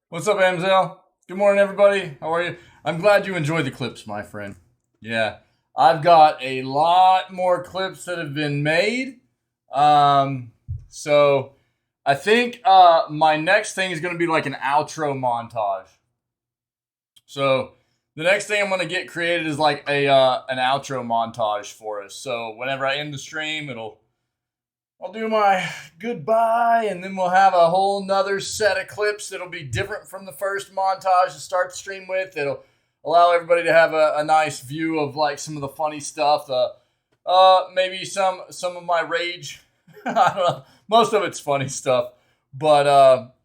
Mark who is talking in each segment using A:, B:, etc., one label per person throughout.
A: What's up, Amzel? Good morning, everybody. How are you? I'm glad you enjoyed the clips, my friend. Yeah, I've got a lot more clips that have been made. So I think my next thing is going to be like an outro montage. So the next thing I'm going to get created is like a an outro montage for us. So whenever I end the stream, I'll do my goodbye, and then we'll have a whole nother set of clips that'll be different from the first montage to start the stream with. It'll allow everybody to have a nice view of like some of the funny stuff. Maybe some of my rage. I don't know. Most of it's funny stuff, but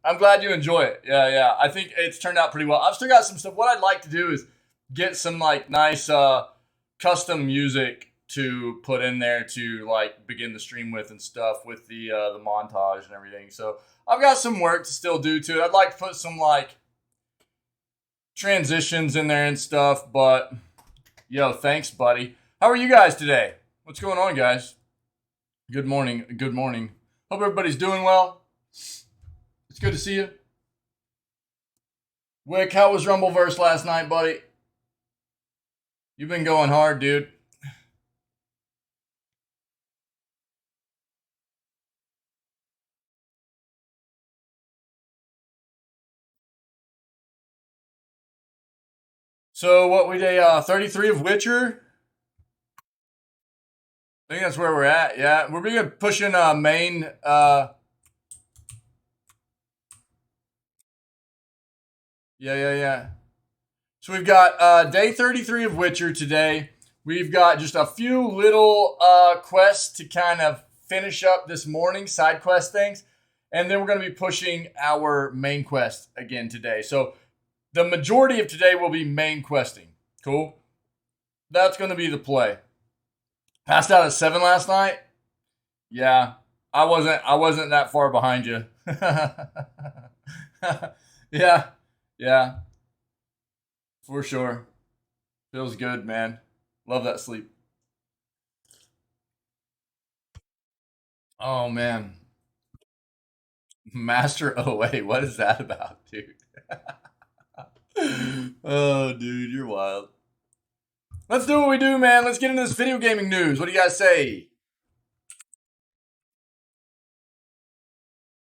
A: I'm glad you enjoy it. Yeah. I think it's turned out pretty well. I've still got some stuff. What I'd like to do is get some like nice custom music to put in there to like begin the stream with and stuff with the montage and everything. So I've got some work to still do to it. I'd like to put some like transitions in there and stuff, but yo, thanks, buddy. How are you guys today? What's going on, guys? Good morning. Good morning. Hope everybody's doing well. It's good to see you. Wick, how was Rumbleverse last night, buddy? You've been going hard, dude. So what we day 33 of Witcher? I think that's where we're at. Yeah, we're being pushing main. Yeah. So we've got day 33 of Witcher today. We've got just a few little quests to kind of finish up this morning, side quest things, and then we're going to be pushing our main quest again today. So the majority of today will be main questing. Cool. That's going to be the play. Passed out at 7 last night. Yeah, I wasn't that far behind you. Yeah, for sure. Feels good, man. Love that sleep. Oh man, Master OA. What is that about, dude? Oh, dude, you're wild. Let's do what we do, man. Let's get into this video gaming news. What do you guys say?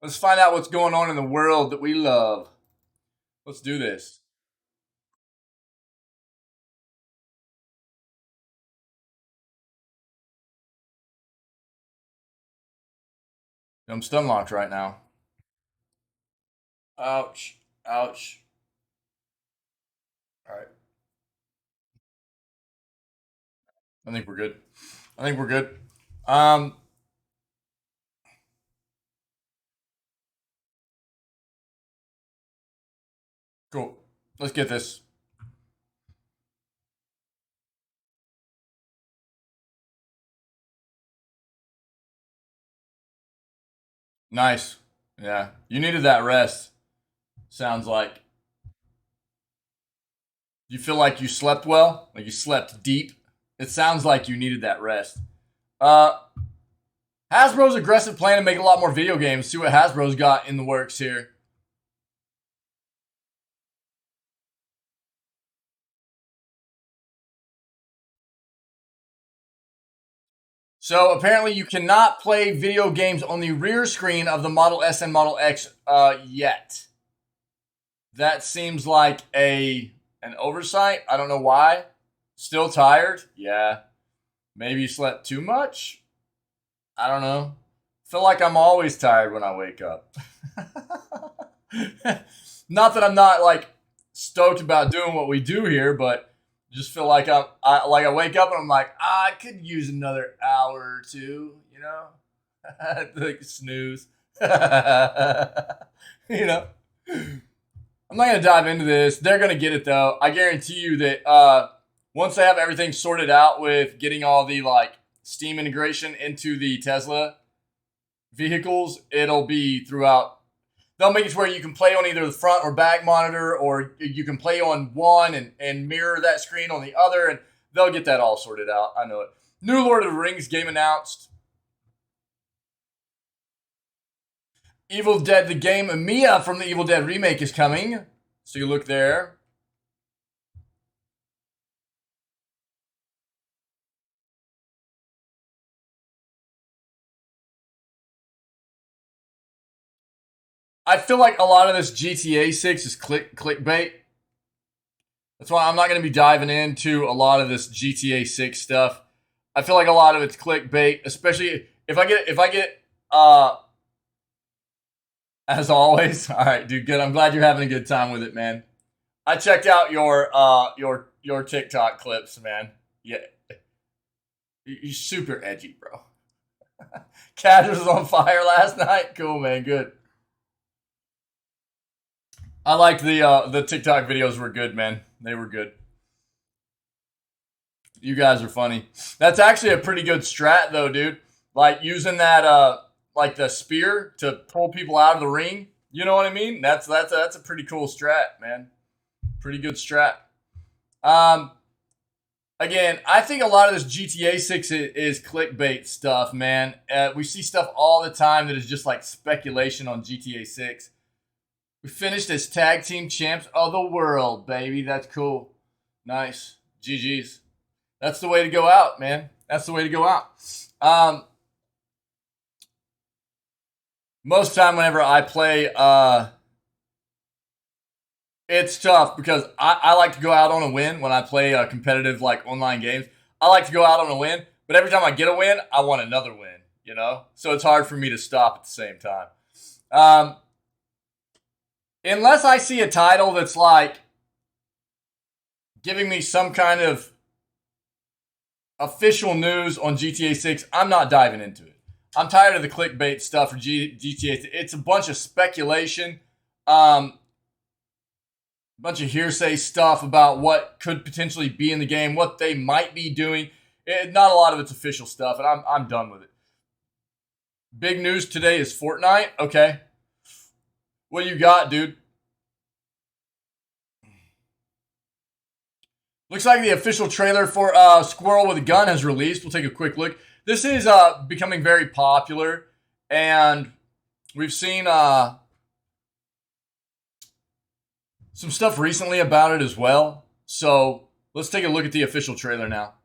A: Let's find out what's going on in the world that we love. Let's do this. I'm stun locked right now. Ouch. Ouch. All right. I think we're good. I think we're good. Um, cool. Let's get this. Nice. Yeah. You needed that rest. Sounds like. You feel like you slept well? Like you slept deep? It sounds like you needed that rest. Uh, Hasbro's aggressive plan to make a lot more video games. See what Hasbro's got in the works here. So apparently you cannot play video games on the rear screen of the Model S and Model X yet. That seems like an oversight. I don't know why. Still tired? Yeah. Maybe you slept too much? I don't know. Feel like I'm always tired when I wake up. Not that I'm not like stoked about doing what we do here, but just feel like I wake up and I'm like, I could use another hour or two, you know? Like snooze. You know? I'm not gonna dive into this. They're gonna get it though. I guarantee you that once they have everything sorted out with getting all the like Steam integration into the Tesla vehicles, it'll be throughout. They'll make it to where you can play on either the front or back monitor, or you can play on one and mirror that screen on the other, and they'll get that all sorted out. I know it. New Lord of the Rings game announced. Evil Dead the game. Mia from the Evil Dead remake is coming. So you look there. I feel like a lot of this GTA 6 is clickbait. That's why I'm not going to be diving into a lot of this GTA 6 stuff. I feel like a lot of it's clickbait, especially if I get as always. All right, dude, good. I'm glad you're having a good time with it, man. I checked out your TikTok clips, man. Yeah. You're super edgy, bro. Cash was on fire last night. Cool, man. Good. I liked the TikTok videos were good, man. They were good. You guys are funny. That's actually a pretty good strat, though, dude. Like using that like the spear to pull people out of the ring. You know what I mean? That's a pretty cool strat, man. Pretty good strat. Again, I think a lot of this GTA 6 is clickbait stuff, man. We see stuff all the time that is just like speculation on GTA 6. We finished as tag team champs of the world, baby. That's cool. Nice. GG's. That's the way to go out, man. That's the way to go out. Most time whenever I play, it's tough because I like to go out on a win when I play competitive like online games. I like to go out on a win, but every time I get a win, I want another win, you know? So it's hard for me to stop at the same time. Unless I see a title that's like giving me some kind of official news on GTA 6, I'm not diving into it. I'm tired of the clickbait stuff for GTA. It's a bunch of speculation, bunch of hearsay stuff about what could potentially be in the game, what they might be doing. Not a lot of it's official stuff, and I'm done with it. Big news today is Fortnite. Okay. What you got, dude? Looks like the official trailer for Squirrel with a Gun has released. We'll take a quick look. This is becoming very popular, and we've seen some stuff recently about it as well. So let's take a look at the official trailer now.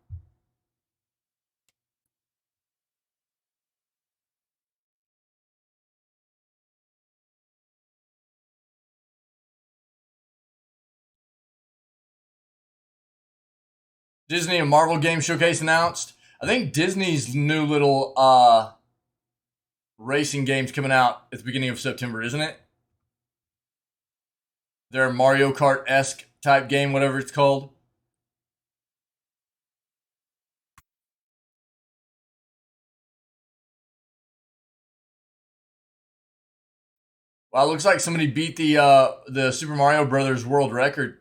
A: Disney and Marvel Game Showcase announced. I think Disney's new little racing game's coming out at the beginning of September, isn't it? Their Mario Kart-esque type game, whatever it's called. Wow, it looks like somebody beat the Super Mario Brothers world record.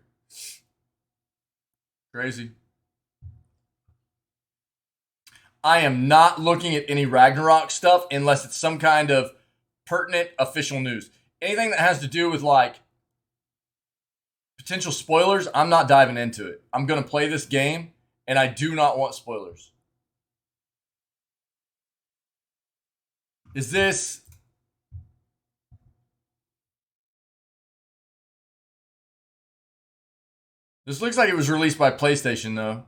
A: Crazy. I am not looking at any Ragnarok stuff unless it's some kind of pertinent official news. Anything that has to do with like potential spoilers, I'm not diving into it. I'm going to play this game and I do not want spoilers. Is this... This looks like it was released by PlayStation, though.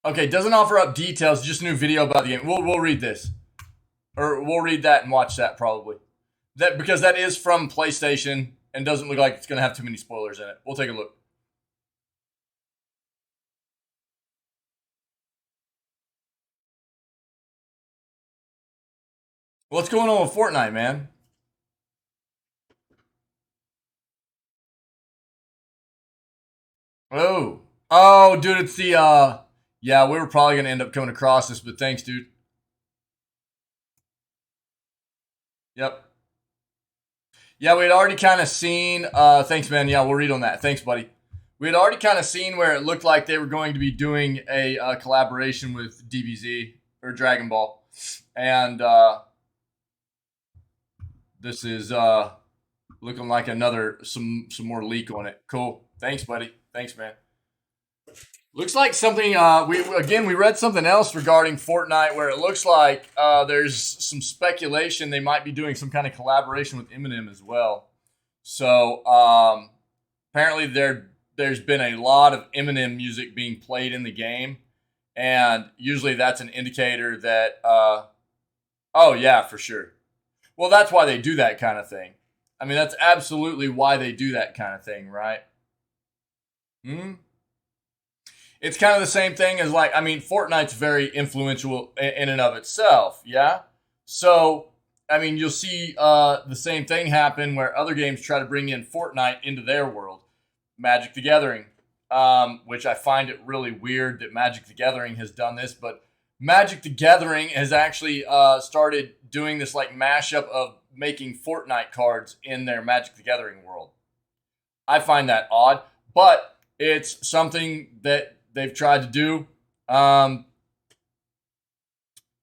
A: Okay, doesn't offer up details, just a new video about the game. We'll read this. Or we'll read that and watch that, probably. Because that is from PlayStation and doesn't look like it's going to have too many spoilers in it. We'll take a look. What's going on with Fortnite, man? Oh, dude, it's the yeah, we were probably gonna end up coming across this, but thanks, dude. Yep. Yeah, we had already kind of seen. Thanks, man. Yeah, we'll read on that. Thanks, buddy. We had already kind of seen where it looked like they were going to be doing a collaboration with DBZ or Dragon Ball, and this is looking like another some more leak on it. Cool. Thanks, buddy. Thanks, man. Looks like something. We read something else regarding Fortnite where it looks like there's some speculation they might be doing some kind of collaboration with Eminem as well. So apparently there's been a lot of Eminem music being played in the game, and usually that's an indicator that oh yeah, for sure. Well, that's why they do that kind of thing. I mean, that's absolutely why they do that kind of thing, right? Hmm. It's kind of the same thing as like, I mean, Fortnite's very influential in and of itself, yeah. So, I mean, you'll see the same thing happen where other games try to bring in Fortnite into their world. Magic the Gathering, which I find it really weird that Magic the Gathering has done this, but Magic the Gathering has actually started doing this like mashup of making Fortnite cards in their Magic the Gathering world. I find that odd, but it's something that they've tried to do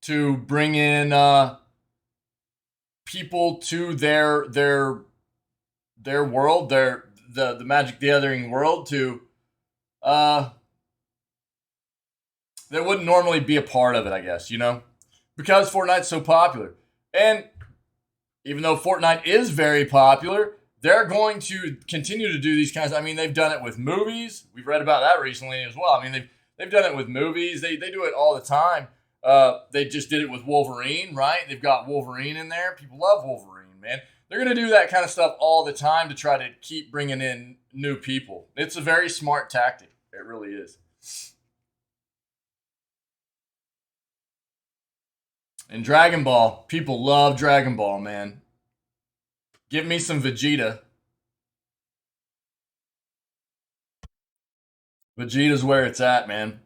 A: to bring in people to their world, the Magic the Gathering world to uh, that wouldn't normally be a part of it, I guess, because Fortnite's so popular. And even though Fortnite is very popular, they're going to continue to do these kinds. I mean, they've done it with movies. We've read about that recently as well. I mean, they've done it with movies. They do it all the time. They just did it with Wolverine, right? They've got Wolverine in there. People love Wolverine, man. They're going to do that kind of stuff all the time to try to keep bringing in new people. It's a very smart tactic. It really is. And Dragon Ball, people love Dragon Ball, man. Give me some Vegeta. Vegeta's where it's at, man.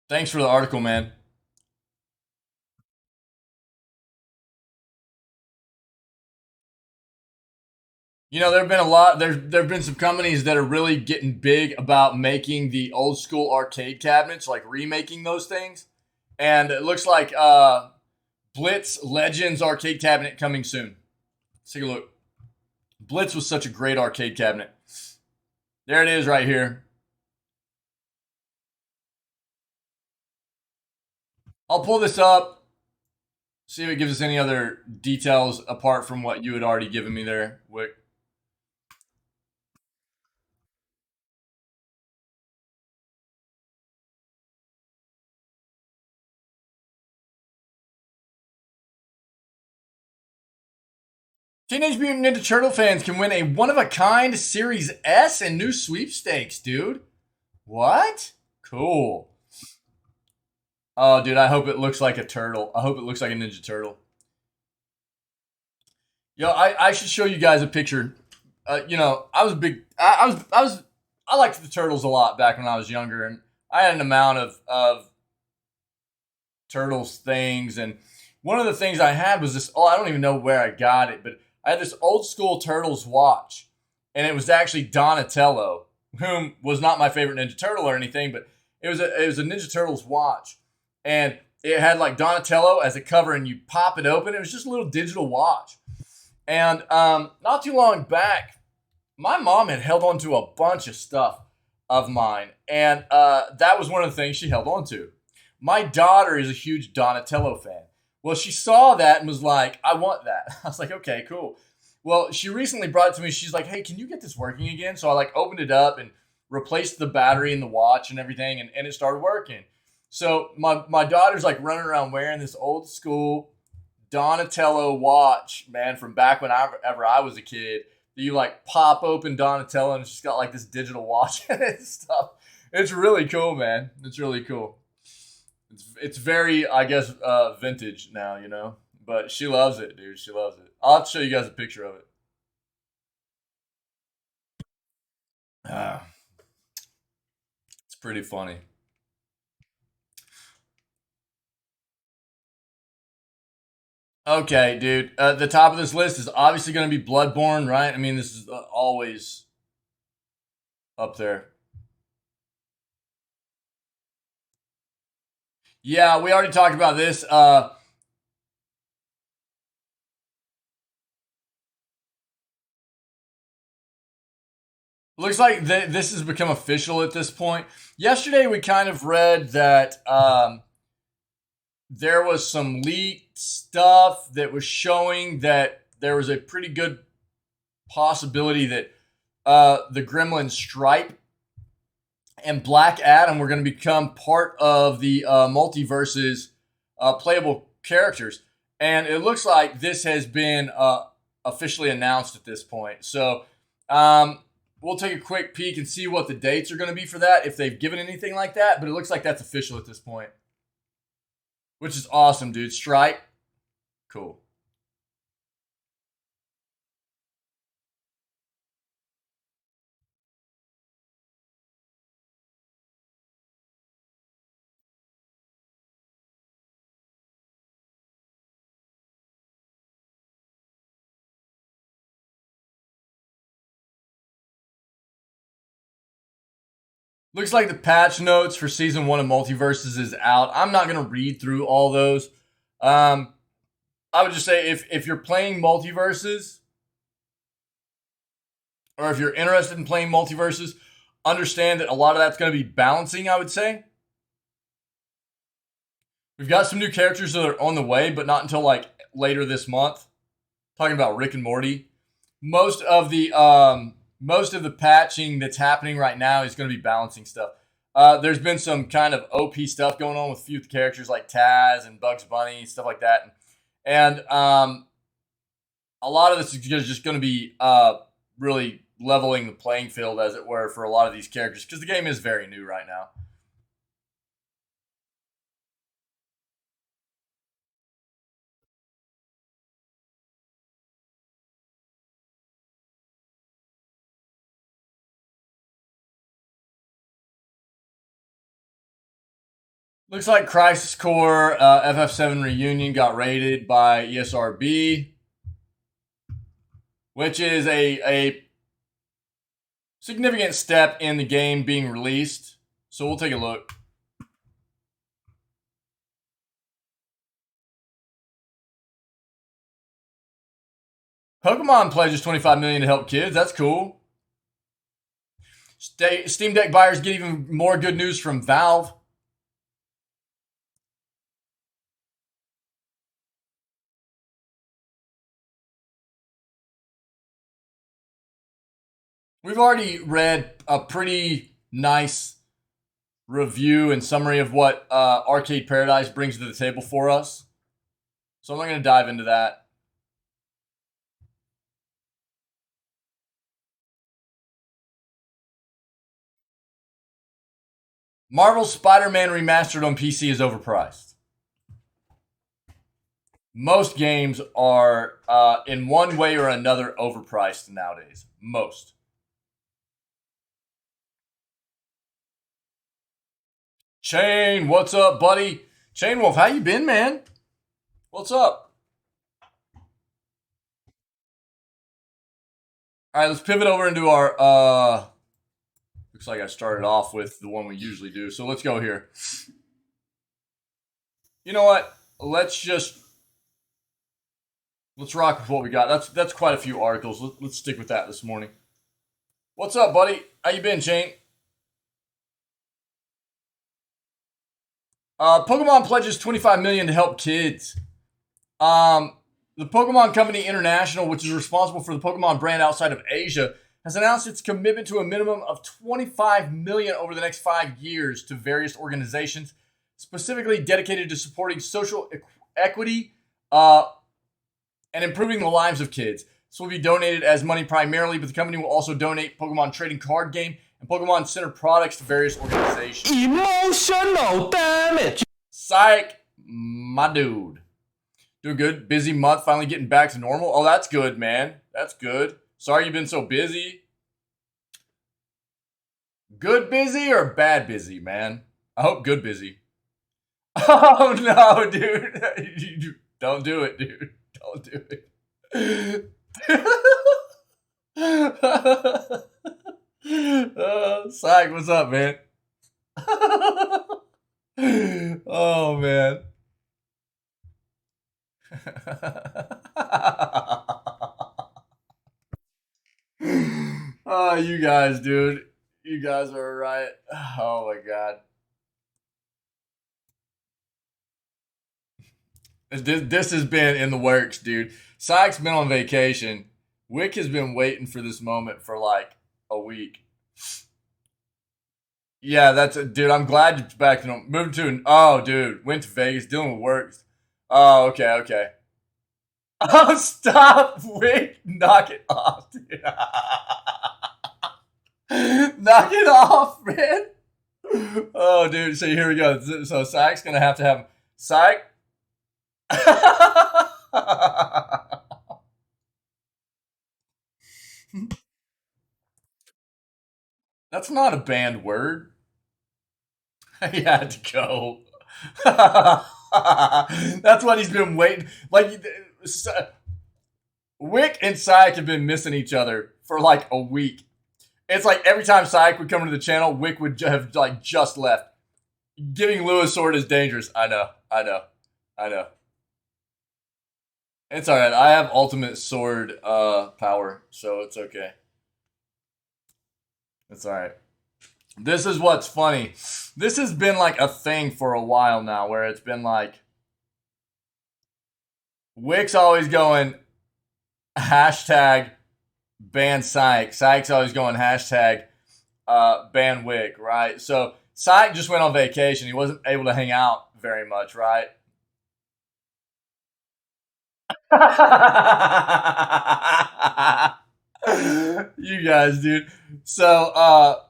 A: Thanks for the article, man. There have been a lot. There've been some companies that are really getting big about making the old school arcade cabinets, like remaking those things. And it looks like Blitz Legends arcade cabinet coming soon. Let's take a look. Blitz was such a great arcade cabinet. There it is, right here. I'll pull this up. See if it gives us any other details apart from what you had already given me there, Wick. Teenage Mutant Ninja Turtle fans can win a one-of-a-kind Series S and new sweepstakes, dude. What? Cool. Oh, dude, I hope it looks like a turtle. I hope it looks like a Ninja Turtle. Yo, I should show you guys a picture. I was a big, I liked the turtles a lot back when I was younger, and I had an amount of turtles things, and one of the things I had was this. Oh, I don't even know where I got it, but I had this old school turtles watch, and it was actually Donatello, whom was not my favorite Ninja Turtle or anything, but it was a Ninja Turtles watch, and it had like Donatello as a cover, and you pop it open. It was just a little digital watch, and not too long back, my mom had held on to a bunch of stuff of mine, and that was one of the things she held on to. My daughter is a huge Donatello fan. Well, she saw that and was like, I want that. I was like, okay, cool. Well, she recently brought it to me. She's like, hey, can you get this working again? So I like opened it up and replaced the battery in the watch and everything, and it started working. So my daughter's like running around wearing this old school Donatello watch, man, from back when I was a kid. You like pop open Donatello and it's just got like this digital watch and stuff. It's really cool, man. It's really cool. It's very, I guess, vintage now. But she loves it, dude. She loves it. I'll have to show you guys a picture of it. Ah, it's pretty funny. Okay, dude. The top of this list is obviously going to be Bloodborne, right? I mean, this is always up there. Yeah, we already talked about this. Looks like this has become official at this point. Yesterday, we kind of read that there was some leaked stuff that was showing that there was a pretty good possibility that the Gremlin Stripe and Black Adam were going to become part of the multiverse's playable characters. And it looks like this has been officially announced at this point. So we'll take a quick peek and see what the dates are going to be for that, if they've given anything like that. But it looks like that's official at this point, which is awesome, dude. Stripe, cool. Looks like the patch notes for Season 1 of Multiverses is out. I'm not going to read through all those. I would just say if you're playing Multiverses, or if you're interested in playing Multiverses, understand that a lot of that's going to be balancing, I would say. We've got some new characters that are on the way, but not until like later this month. Talking about Rick and Morty. Most of the patching that's happening right now is going to be balancing stuff. There's been some kind of OP stuff going on with a few characters like Taz and Bugs Bunny, stuff like that. And a lot of this is just going to be really leveling the playing field, as it were, for a lot of these characters, because the game is very new right now. Looks like Crisis Core FF7 Reunion got rated by ESRB, which is a significant step in the game being released. So we'll take a look. Pokemon pledges 25 million to help kids. That's cool. Steam Deck buyers get even more good news from Valve. We've already read a pretty nice review and summary of what Arcade Paradise brings to the table for us. So I'm not going to dive into that. Marvel's Spider-Man Remastered on PC is overpriced. Most games are, in one way or another, overpriced nowadays. Most. Chain, what's up, buddy? Chain Wolf, how you been, man? What's up? All right, let's pivot over into our, looks like I started off with the one we usually do, so let's go here. You know what? Let's rock with what we got. That's quite a few articles. Let's stick with that this morning. What's up, buddy? How you been, Chain? Pokemon pledges 25 million to help kids. The Pokemon Company International, which is responsible for the Pokemon brand outside of Asia, has announced its commitment to a minimum of 25 million over the next 5 years to various organizations, specifically dedicated to supporting social equity and improving the lives of kids. This will be donated as money primarily, but the company will also donate Pokemon trading card game and Pokemon Center products to various organizations.
B: Emotional damage.
A: Psych, my dude. Doing good. Busy month, finally getting back to normal. Oh, that's good, man. That's good. Sorry you've been so busy. Good busy or bad busy, man? I hope good busy. Oh, no, dude. Don't do it, dude. Don't do it. Psych, what's up, man? Oh, man. Oh, you guys, dude. You guys are right. Oh my god. This has been in the works, dude. Sykes been on vacation. Wick has been waiting for this moment for like a week. Yeah, that's a dude. I'm glad you're back to normal. Moved to oh, dude, went to Vegas dealing with work. Oh, okay, okay. Oh, stop, Wick. Knock it off, dude. Knock it off, man. Oh, dude. So here we go. So Sykes gonna have to have Syke. That's not a banned word. He had to go. That's what he's been waiting. Like, Wick and Syke have been missing each other for like a week. It's like every time Syke would come to the channel, Wick would have like just left. Giving Lewis sword is dangerous. I know. It's alright. I have ultimate sword power, so it's okay. It's alright. This is what's funny. This has been like a thing for a while now, where it's been like Wick's always going hashtag ban Syke. Syke's always going hashtag ban Wick, right? So Syke just went on vacation. He wasn't able to hang out very much, right? You guys, dude. So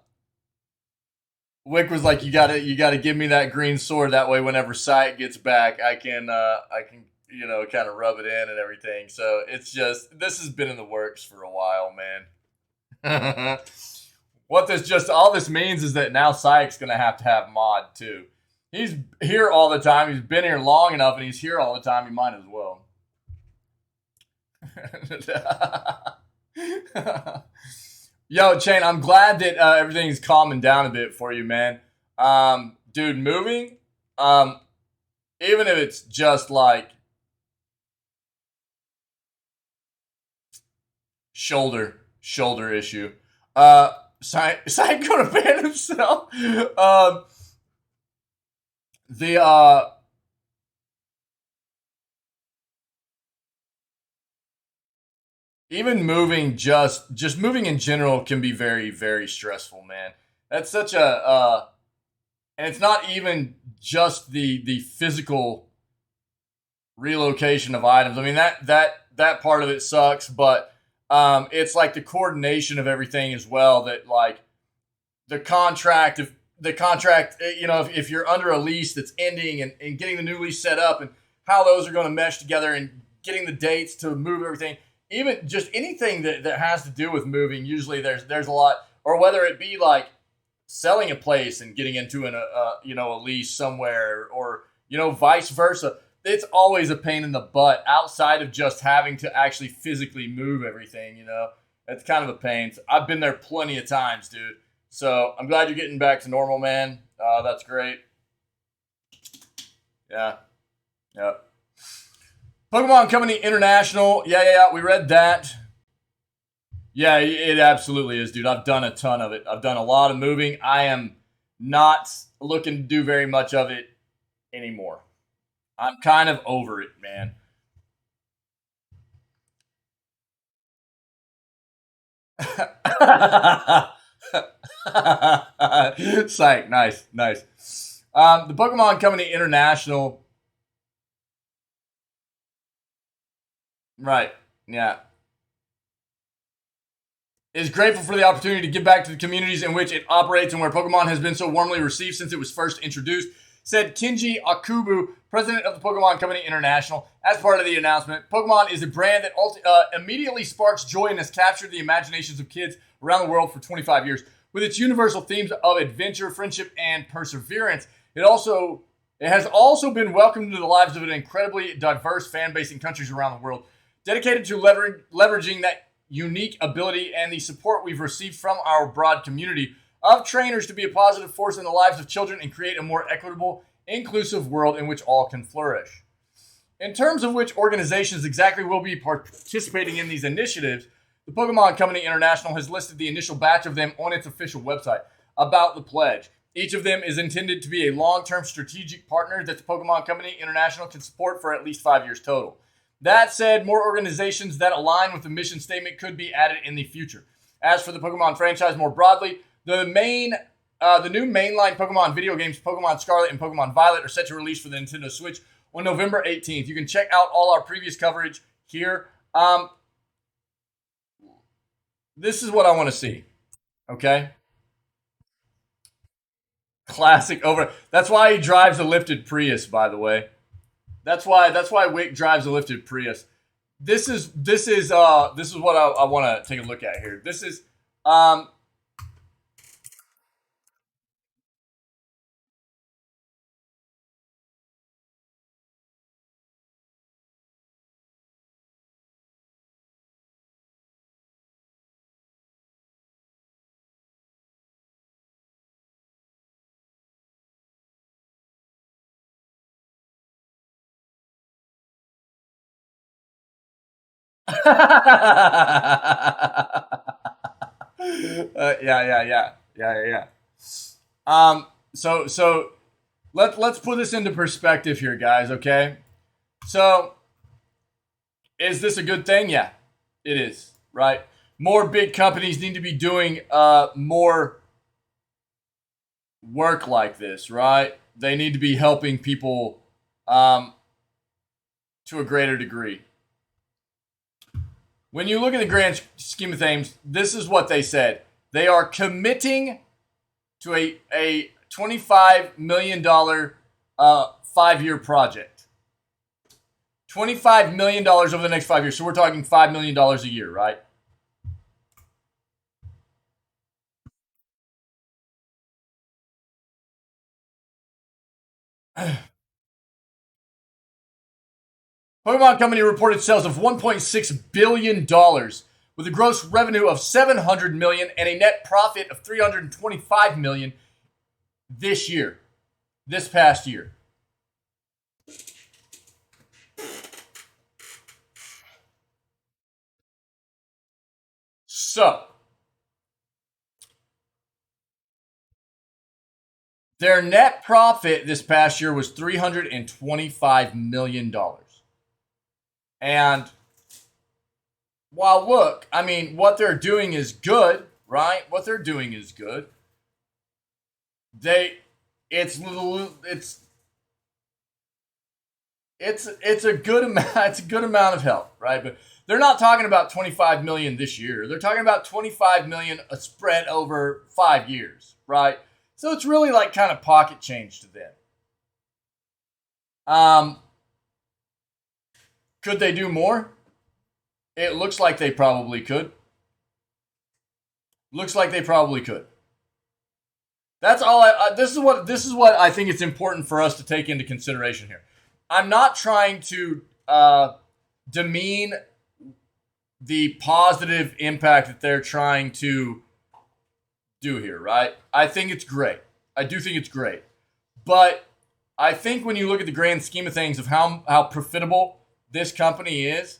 A: Wick was like, you gotta give me that green sword. That way, whenever Syke gets back, I can kind of rub it in and everything. So it's just, this has been in the works for a while, man. What all this means is that now Syke's gonna have to have mod too. He's here all the time. He's been here long enough, and he's here all the time. He might as well. Yo, Chain, I'm glad that everything's calming down a bit for you, man. Dude, moving, even if it's just like shoulder issue. Syke gonna ban himself. Even moving, just moving in general can be very, very stressful, man. That's such a and it's not even just the physical relocation of items. I mean, that part of it sucks, but it's like the coordination of everything as well. That like the contract, if you're under a lease that's ending and getting the new lease set up and how those are going to mesh together and getting the dates to move everything. Even just anything that has to do with moving, usually there's a lot, or whether it be like selling a place and getting into a lease somewhere, or vice versa. It's always a pain in the butt outside of just having to actually physically move everything. It's kind of a pain. I've been there plenty of times, dude. So I'm glad you're getting back to normal, man. That's great. Yeah. Yep. Pokemon Company International. Yeah, we read that. Yeah, it absolutely is, dude. I've done a ton of it. I've done a lot of moving. I am not looking to do very much of it anymore. I'm kind of over it, man. Psych. Nice. The Pokemon Company International. Right. Yeah. Is grateful for the opportunity to give back to the communities in which it operates and where Pokemon has been so warmly received since it was first introduced, said Kinji Akubu, president of the Pokemon Company International. As part of the announcement, Pokemon is a brand that immediately sparks joy and has captured the imaginations of kids around the world for 25 years. With its universal themes of adventure, friendship, and perseverance, it has also been welcomed into the lives of an incredibly diverse fan base in countries around the world, dedicated to leveraging that unique ability and the support we've received from our broad community of trainers to be a positive force in the lives of children and create a more equitable, inclusive world in which all can flourish. In terms of which organizations exactly will be participating in these initiatives, the Pokemon Company International has listed the initial batch of them on its official website. About the pledge, each of them is intended to be a long-term strategic partner that the Pokemon Company International can support for at least 5 years total. That said, more organizations that align with the mission statement could be added in the future. As for the Pokemon franchise more broadly, the new mainline Pokemon video games, Pokemon Scarlet and Pokemon Violet, are set to release for the Nintendo Switch on November 18th. You can check out all our previous coverage here. This is what I want to see. Okay? Classic over. That's why he drives a lifted Prius, by the way. That's why Wick drives a lifted Prius. This is what I want to take a look at here. This is yeah. So let's put this into perspective here, guys. Okay. So, is this a good thing? Yeah, it is. Right. More big companies need to be doing more work like this. Right. They need to be helping people to a greater degree. When you look at the grand scheme of things, this is what they said. They are committing to a $25 million 5-year project. $25 million over the next 5 years. So we're talking $5 million a year, right? Pokemon Company reported sales of $1.6 billion with a gross revenue of $700 million and a net profit of $325 million this past year. So, their net profit this past year was $325 million. And while look, I mean, what they're doing is good, right? What they're doing is good. It's a good amount. It's a good amount of help, right? But they're not talking about 25 million this year. They're talking about 25 million spread over 5 years, right? So it's really like kind of pocket change to them. Could they do more? It looks like they probably could. Looks like they probably could. That's all. This is what I think it's important for us to take into consideration here. I'm not trying to demean the positive impact that they're trying to do here, right? I think it's great. I do think it's great. But I think when you look at the grand scheme of things of how profitable this company is,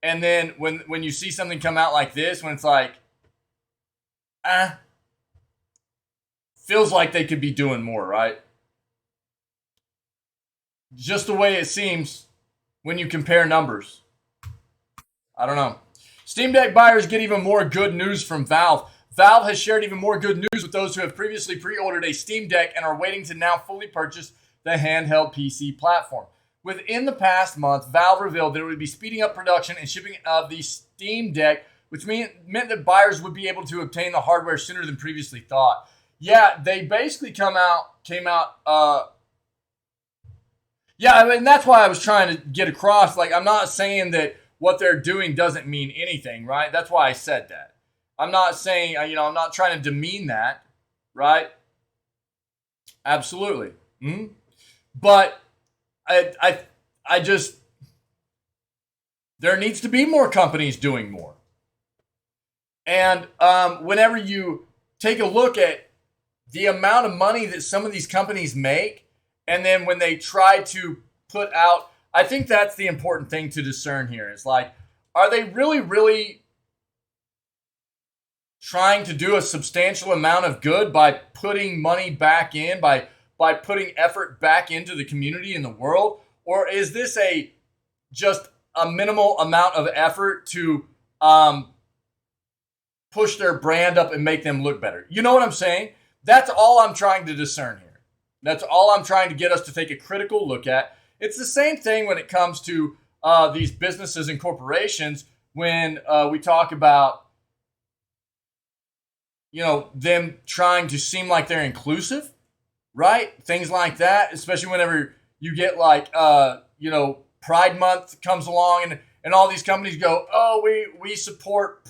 A: and then when you see something come out like this, when it's like, feels like they could be doing more, right? Just the way it seems when you compare numbers. I don't know. Steam Deck buyers get even more good news from Valve. Valve has shared even more good news with those who have previously pre-ordered a Steam Deck and are waiting to now fully purchase the handheld PC platform. Within the past month, Valve revealed that it would be speeding up production and shipping of the Steam Deck, which meant that buyers would be able to obtain the hardware sooner than previously thought. Yeah, they basically came out. Yeah, I mean, that's why I was trying to get across. Like, I'm not saying that what they're doing doesn't mean anything, right? That's why I said that. I'm not saying, I'm not trying to demean that, right? Absolutely. Mm-hmm. But I just, there needs to be more companies doing more. And whenever you take a look at the amount of money that some of these companies make, and then when they try to put out, I think that's the important thing to discern here. It's like, are they really, really trying to do a substantial amount of good by putting money back in, by putting effort back into the community and the world? Or is this just a minimal amount of effort to push their brand up and make them look better? You know what I'm saying? That's all I'm trying to discern here. That's all I'm trying to get us to take a critical look at. It's the same thing when it comes to these businesses and corporations when we talk about, them trying to seem like they're inclusive, right? Things like that, especially whenever you get like, Pride Month comes along and all these companies go, oh, we support,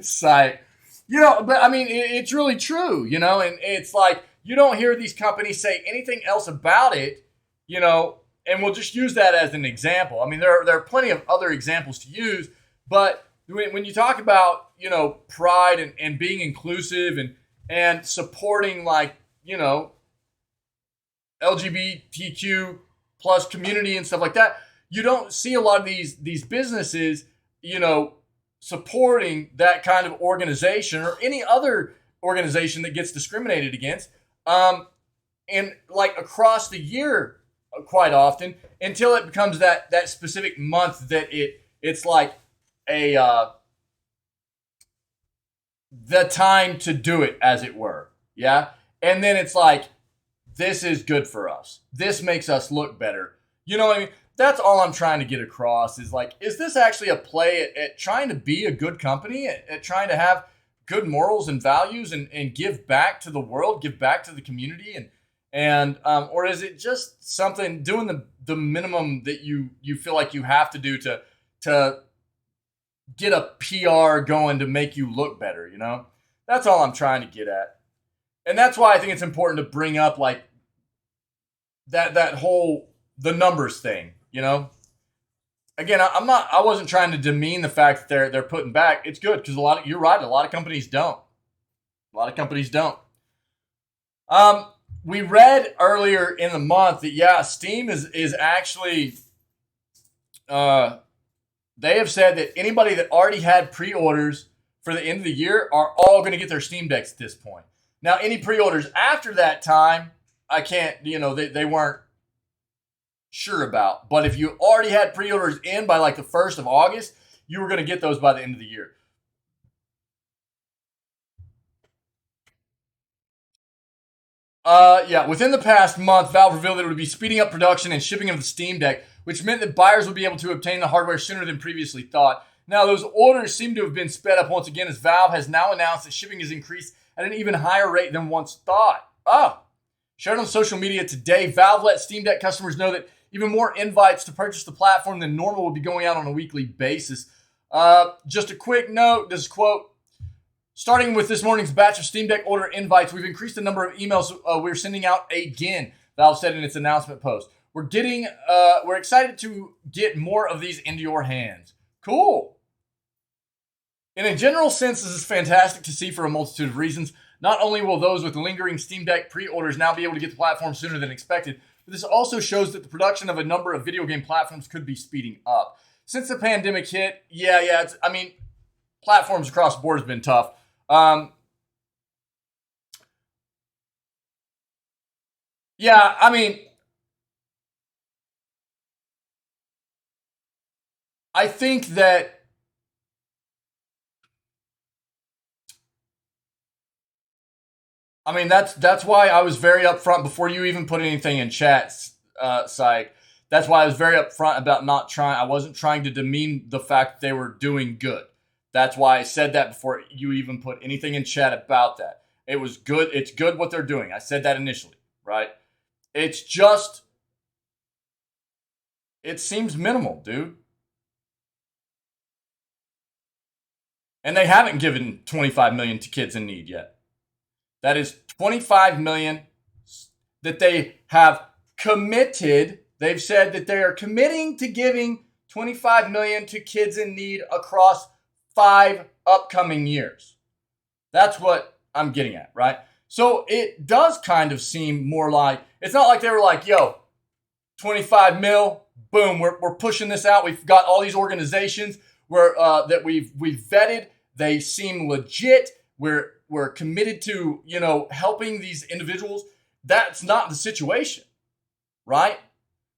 A: Psych. But I mean, it's really true, and it's like, you don't hear these companies say anything else about it, and we'll just use that as an example. I mean, there are plenty of other examples to use, but when you talk about, pride and being inclusive and supporting like, LGBTQ plus community and stuff like that, you don't see a lot of these businesses, supporting that kind of organization or any other organization that gets discriminated against, and like across the year quite often until it becomes that specific month that it's like the time to do it, as it were. Yeah. And then it's like, this is good for us. This makes us look better. You know what I mean? That's all I'm trying to get across is like, is this actually a play at trying to be a good company, at trying to have good morals and values and give back to the world, give back to the community, and or is it just something doing the minimum that you feel like you have to do to get a PR going to make you look better, That's all I'm trying to get at. And that's why I think it's important to bring up like that whole the numbers thing, Again, I wasn't trying to demean the fact that they're putting back. It's good because you're right, a lot of companies don't. We read earlier in the month that Steam is actually they have said that anybody that already had pre-orders for the end of the year are all going to get their Steam Decks at this point. Now, any pre-orders after that time, I can't, they weren't sure about. But if you already had pre-orders in by like the 1st of August, you were going to get those by the end of the year. Within the past month, Valve revealed that it would be speeding up production and shipping of the Steam Deck, which meant that buyers would be able to obtain the hardware sooner than previously thought. Now, those orders seem to have been sped up once again as Valve has now announced that shipping has increased at an even higher rate than once thought. Shared on social media today, Valve let Steam Deck customers know that even more invites to purchase the platform than normal will be going out on a weekly basis. Just a quick note, this quote, starting with this morning's batch of Steam Deck order invites, we've increased the number of emails we're sending out again, Valve said in its announcement post. We're excited to get more of these into your hands. Cool. In a general sense, this is fantastic to see for a multitude of reasons. Not only will those with lingering Steam Deck pre-orders now be able to get the platform sooner than expected, but this also shows that the production of a number of video game platforms could be speeding up. Since the pandemic hit, platforms across the board has been tough. I think that that's why I was very upfront before you even put anything in chat, Psych. That's why I was very upfront about I wasn't trying to demean the fact that they were doing good. That's why I said that before you even put anything in chat about that. It was good. It's good what they're doing. I said that initially, right? It's just, it seems minimal, dude. And they haven't given $25 million to kids in need yet. That is $25 million that they have committed. They've said that they are committing to giving $25 million to kids in need across 5 upcoming years. That's what I'm getting at, right? So it does kind of seem more like, it's not like they were like, yo, 25 mil. Boom, we're pushing this out. We've got all these organizations that we've vetted. They seem legit. We're committed to, helping these individuals. That's not the situation, right?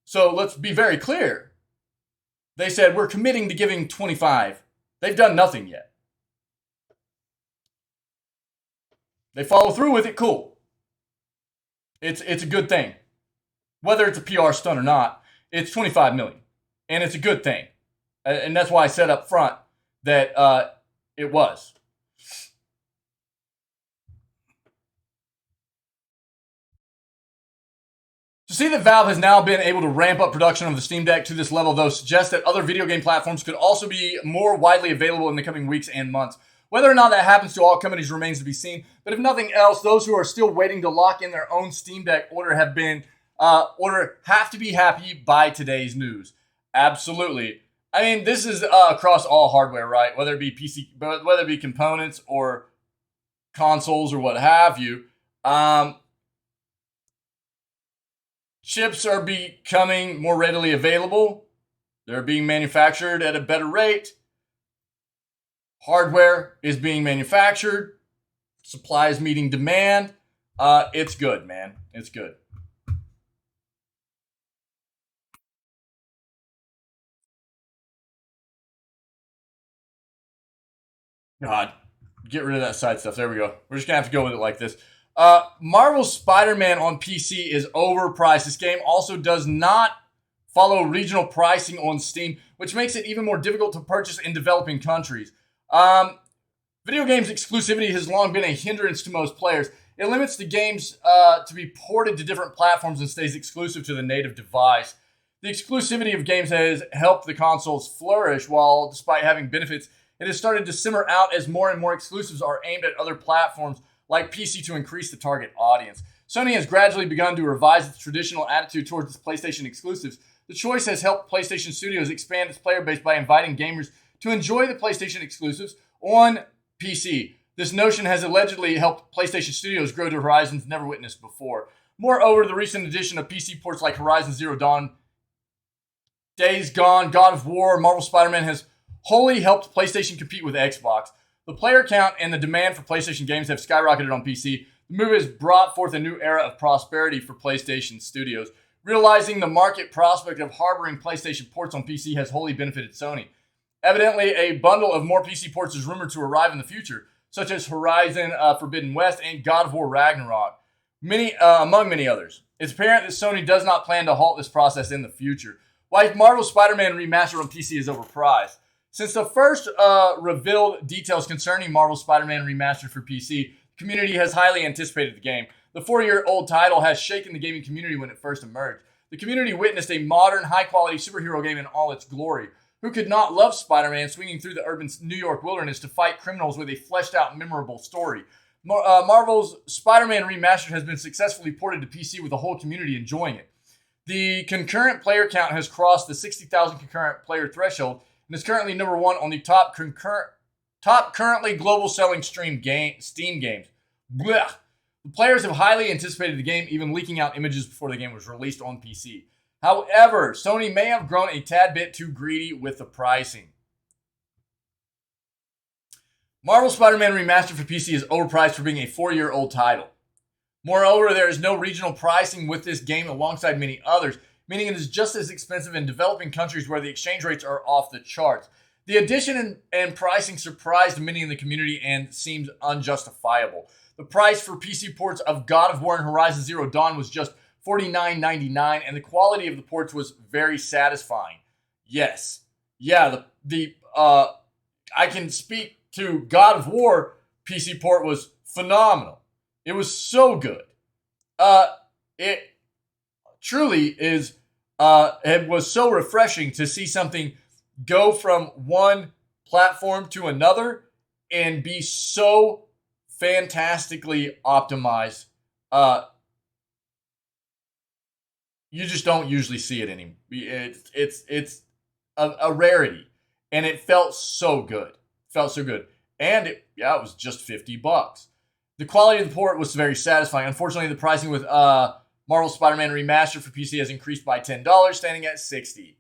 A: So let's be very clear. They said we're committing to giving 25. They've done nothing yet. They follow through with it, cool. It's a good thing. Whether it's a PR stunt or not, it's 25 million. And it's a good thing. And that's why I said up front that it was. To see that Valve has now been able to ramp up production of the Steam Deck to this level, though, suggests that other video game platforms could also be more widely available in the coming weeks and months. Whether or not that happens to all companies remains to be seen, but if nothing else, those who are still waiting to lock in their own Steam Deck order have to be happy by today's news. Absolutely. I mean, this is across all hardware, right? Whether it be PC, whether it be components or consoles or what have you. Chips are becoming more readily available. They're being manufactured at a better rate. Hardware is being manufactured. Supply is meeting demand. It's good, man. It's good. God, get rid of that side stuff. There we go. We're just going to have to go with it like this. Marvel's Spider-Man on PC is overpriced. This game also does not follow regional pricing on Steam, which makes it even more difficult to purchase in developing countries. Video games exclusivity has long been a hindrance to most players. It limits the games to be ported to different platforms and stays exclusive to the native device. The exclusivity of games has helped the consoles flourish, while despite having benefits, it has started to simmer out as more and more exclusives are aimed at other platforms like PC to increase the target audience. Sony has gradually begun to revise its traditional attitude towards its PlayStation exclusives. The choice has helped PlayStation Studios expand its player base by inviting gamers to enjoy the PlayStation exclusives on PC. This notion has allegedly helped PlayStation Studios grow to horizons never witnessed before. Moreover, the recent addition of PC ports like Horizon Zero Dawn, Days Gone, God of War, Marvel Spider-Man has wholly helped PlayStation compete with Xbox. The player count and the demand for PlayStation games have skyrocketed on PC. The move has brought forth a new era of prosperity for PlayStation Studios. Realizing the market prospect of harboring PlayStation ports on PC has wholly benefited Sony. Evidently, a bundle of more PC ports is rumored to arrive in the future, such as Horizon Forbidden West and God of War Ragnarok, among many others. It's apparent that Sony does not plan to halt this process in the future. While Marvel Spider-Man Remastered on PC is overpriced, since the first revealed details concerning Marvel Spider-Man Remastered for PC, the community has highly anticipated the game. The 4-year-old title has shaken the gaming community when it first emerged. The community witnessed a modern, high-quality superhero game in all its glory. Who could not love Spider-Man swinging through the urban New York wilderness to fight criminals with a fleshed-out, memorable story? Marvel's Spider-Man Remastered has been successfully ported to PC with the whole community enjoying it. The concurrent player count has crossed the 60,000 concurrent player threshold and is currently number one on the top currently global selling Steam games. Blech. The players have highly anticipated the game, even leaking out images before the game was released on PC. However, Sony may have grown a tad bit too greedy with the pricing. Marvel Spider-Man Remastered for PC is overpriced for being a 4-year-old title. Moreover, there is no regional pricing with this game alongside many others, meaning it is just as expensive in developing countries where the exchange rates are off the charts. The addition and pricing surprised many in the community and seems unjustifiable. The price for PC ports of God of War and Horizon Zero Dawn was just $49.99, and the quality of the ports was very satisfying. Yes. Yeah, I can speak to God of War PC port was phenomenal. It was so good. It truly is, it was so refreshing to see something go from one platform to another and be so fantastically optimized. You just don't usually see it anymore. It's a rarity, and it felt so good. And it was just $50. The quality of the port was very satisfying. Unfortunately, the pricing with Marvel Spider-Man Remastered for PC has increased by $10, standing at $60.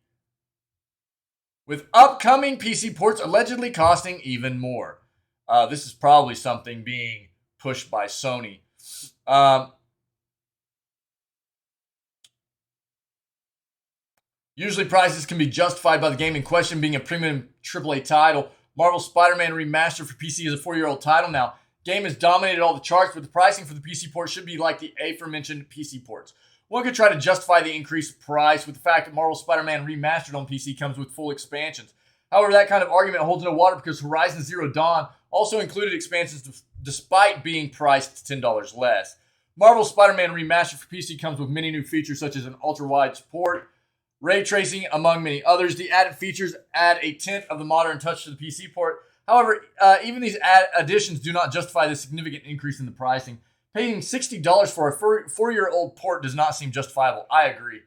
A: With upcoming PC ports allegedly costing even more. This is probably something being pushed by Sony. Usually prices can be justified by the game in question being a premium AAA title. Marvel Spider-Man Remastered for PC is a 4-year-old title now. Game has dominated all the charts, but the pricing for the PC port should be like the aforementioned PC ports. One could try to justify the increased price with the fact that Marvel Spider-Man Remastered on PC comes with full expansions. However, that kind of argument holds no water because Horizon Zero Dawn also included expansions despite being priced $10 less. Marvel Spider-Man Remastered for PC comes with many new features such as an ultra-wide support, ray tracing, among many others. The added features add a tint of the modern touch to the PC port. However, even these additions do not justify the significant increase in the pricing. Paying $60 for a 4-year-old port does not seem justifiable. I agree.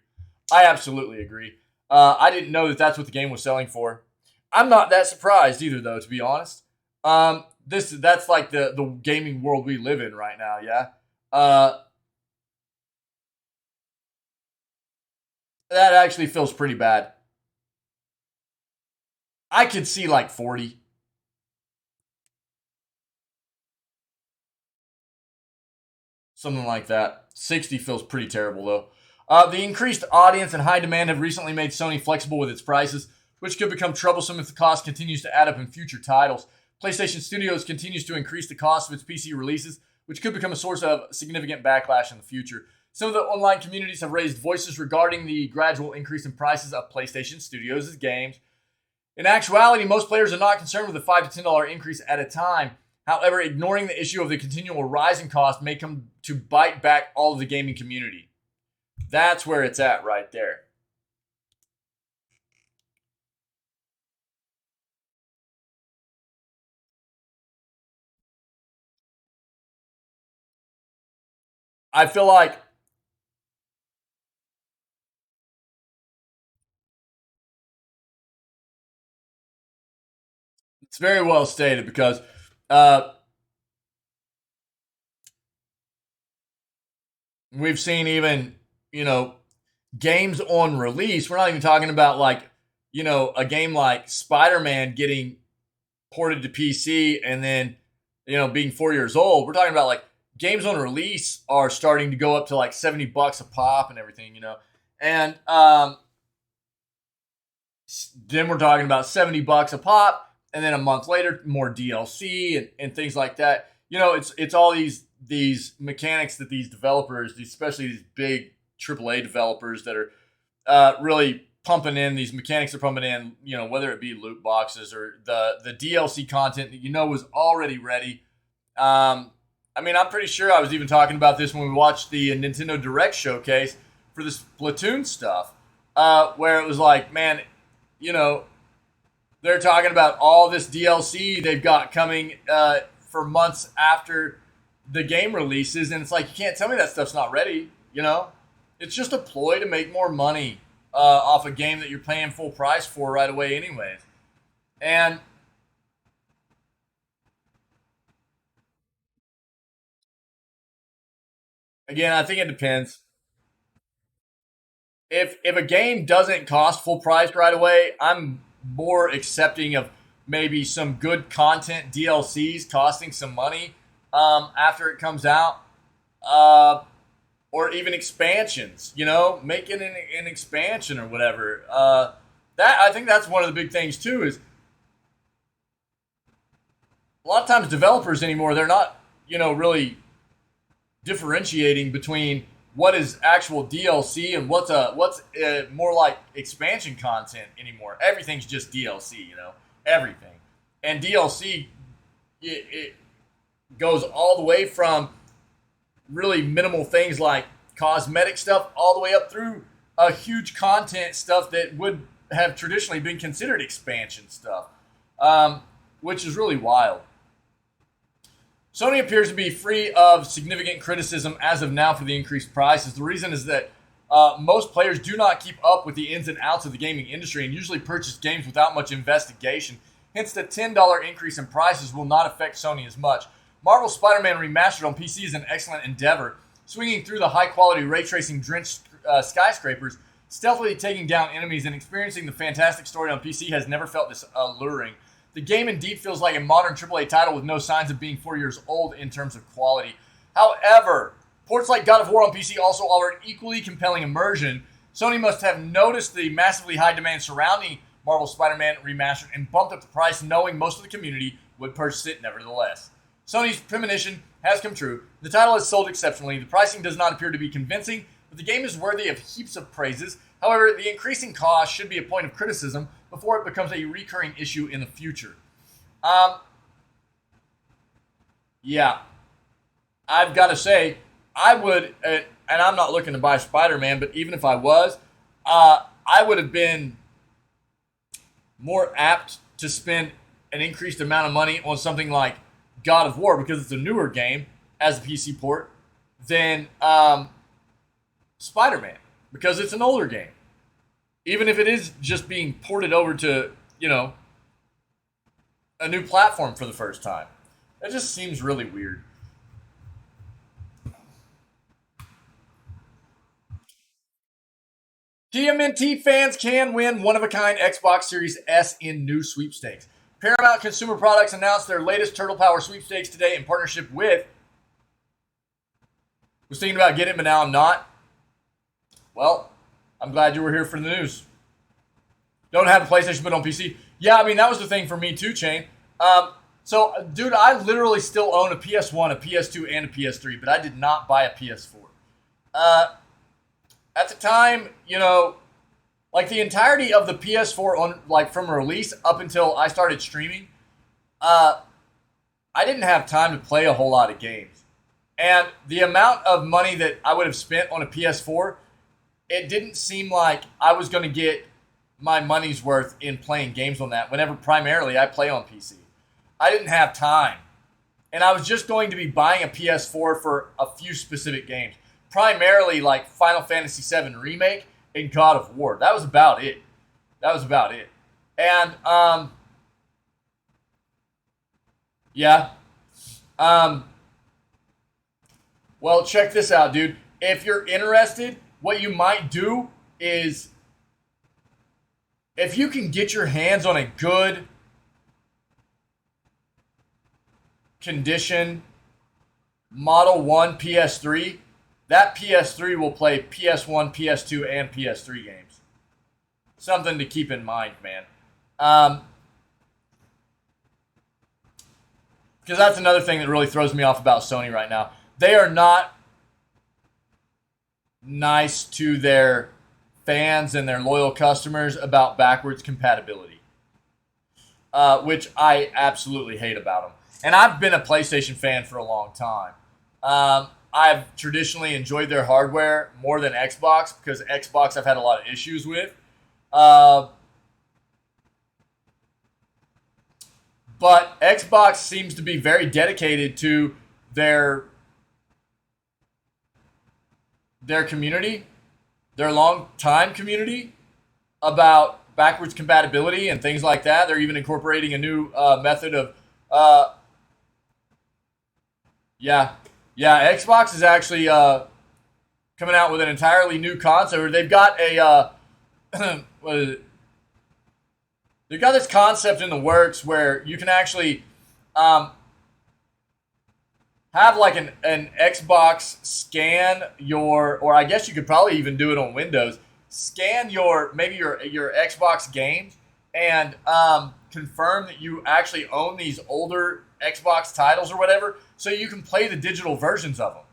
A: I absolutely agree. I didn't know that that's what the game was selling for. I'm not that surprised either, though, to be honest. That's like the gaming world we live in right now, yeah? That actually feels pretty bad. I could see like 40. Something like that. 60 feels pretty terrible, though. The increased audience and high demand have recently made Sony flexible with its prices, which could become troublesome if the cost continues to add up in future titles. PlayStation Studios continues to increase the cost of its PC releases, which could become a source of significant backlash in the future. Some of the online communities have raised voices regarding the gradual increase in prices of PlayStation Studios' games. In actuality, most players are not concerned with a $5 to $10 increase at a time. However, ignoring the issue of the continual rise in cost may come to bite back all of the gaming community. That's where it's at right there. I feel like it's very well stated because we've seen even, games on release. We're not even talking about like, a game like Spider-Man getting ported to PC and then, being 4 years old. We're talking about like games on release are starting to go up to like $70 a pop and everything, And then we're talking about $70 a pop, and then a month later, more DLC and things like that. It's all these mechanics that these developers, especially these big AAA developers that are really pumping in, these mechanics are pumping in, whether it be loot boxes or the DLC content that was already ready. I'm pretty sure I was even talking about this when we watched the Nintendo Direct showcase for this Splatoon stuff, where it was like, man, they're talking about all this DLC they've got coming for months after the game releases, and it's like, you can't tell me that stuff's not ready, It's just a ploy to make more money off a game that you're paying full price for right away anyways. And again, I think it depends. If a game doesn't cost full price right away, I'm more accepting of maybe some good content DLCs costing some money after it comes out, or even expansions. Making an expansion or whatever. That I think that's one of the big things too. Is a lot of times developers anymore, they're not really differentiating between what is actual DLC and what's more like expansion content anymore. Everything's just DLC, everything. And DLC, it goes all the way from really minimal things like cosmetic stuff all the way up through a huge content stuff that would have traditionally been considered expansion stuff, which is really wild. Sony appears to be free of significant criticism as of now for the increased prices. The reason is that most players do not keep up with the ins and outs of the gaming industry and usually purchase games without much investigation. Hence, the $10 increase in prices will not affect Sony as much. Marvel Spider-Man Remastered on PC is an excellent endeavor. swinging through the high-quality ray tracing drenched skyscrapers, stealthily taking down enemies, and experiencing the fantastic story on PC has never felt this alluring. The game indeed feels like a modern AAA title with no signs of being 4 years old in terms of quality. However, ports like God of War on PC also offer an equally compelling immersion. Sony must have noticed the massively high demand surrounding Marvel Spider-Man Remastered and bumped up the price, knowing most of the community would purchase it nevertheless. Sony's premonition has come true. The title has sold exceptionally. The pricing does not appear to be convincing, but the game is worthy of heaps of praises. However, the increasing cost should be a point of criticism before it becomes a recurring issue in the future. Yeah. I've got to say, I would, and I'm not looking to buy Spider-Man, but even if I was, I would have been more apt to spend an increased amount of money on something like God of War, because it's a newer game as a PC port, than Spider-Man, because it's an older game. Even if it is just being ported over to, a new platform for the first time. That just seems really weird. TMNT fans can win one-of-a-kind Xbox Series S in new sweepstakes. Paramount Consumer Products announced their latest Turtle Power sweepstakes today in partnership with... Was thinking about getting it, but now I'm not. Well, I'm glad you were here for the news. Don't have a PlayStation, but on PC. Yeah, I mean, that was the thing for me too, Chain. So, dude, I literally still own a PS1, a PS2, and a PS3, but I did not buy a PS4. At the time, like the entirety of the PS4 on, like, from release up until I started streaming, I didn't have time to play a whole lot of games. And the amount of money that I would have spent on a PS4, it didn't seem like I was going to get my money's worth in playing games on that whenever primarily I play on PC. I didn't have time. And I was just going to be buying a PS4 for a few specific games. Primarily like Final Fantasy VII Remake and God of War. That was about it. And, yeah. Well, check this out, dude. If you're interested, what you might do is, if you can get your hands on a good condition Model 1 PS3, that PS3 will play PS1, PS2, and PS3 games. Something to keep in mind, man. Because that's another thing that really throws me off about Sony right now. They are not nice to their fans and their loyal customers about backwards compatibility, which I absolutely hate about them. And I've been a PlayStation fan for a long time. I've traditionally enjoyed their hardware more than Xbox, because Xbox I've had a lot of issues with. But Xbox seems to be very dedicated to their community, their long-time community, about backwards compatibility and things like that. They're even incorporating a new method of... Yeah, Xbox is actually coming out with an entirely new concept. They've got a... what is it? They've got this concept in the works where you can actually have like an Xbox scan your, or I guess you could probably even do it on Windows, scan your Xbox games and confirm that you actually own these older Xbox titles or whatever, so you can play the digital versions of them.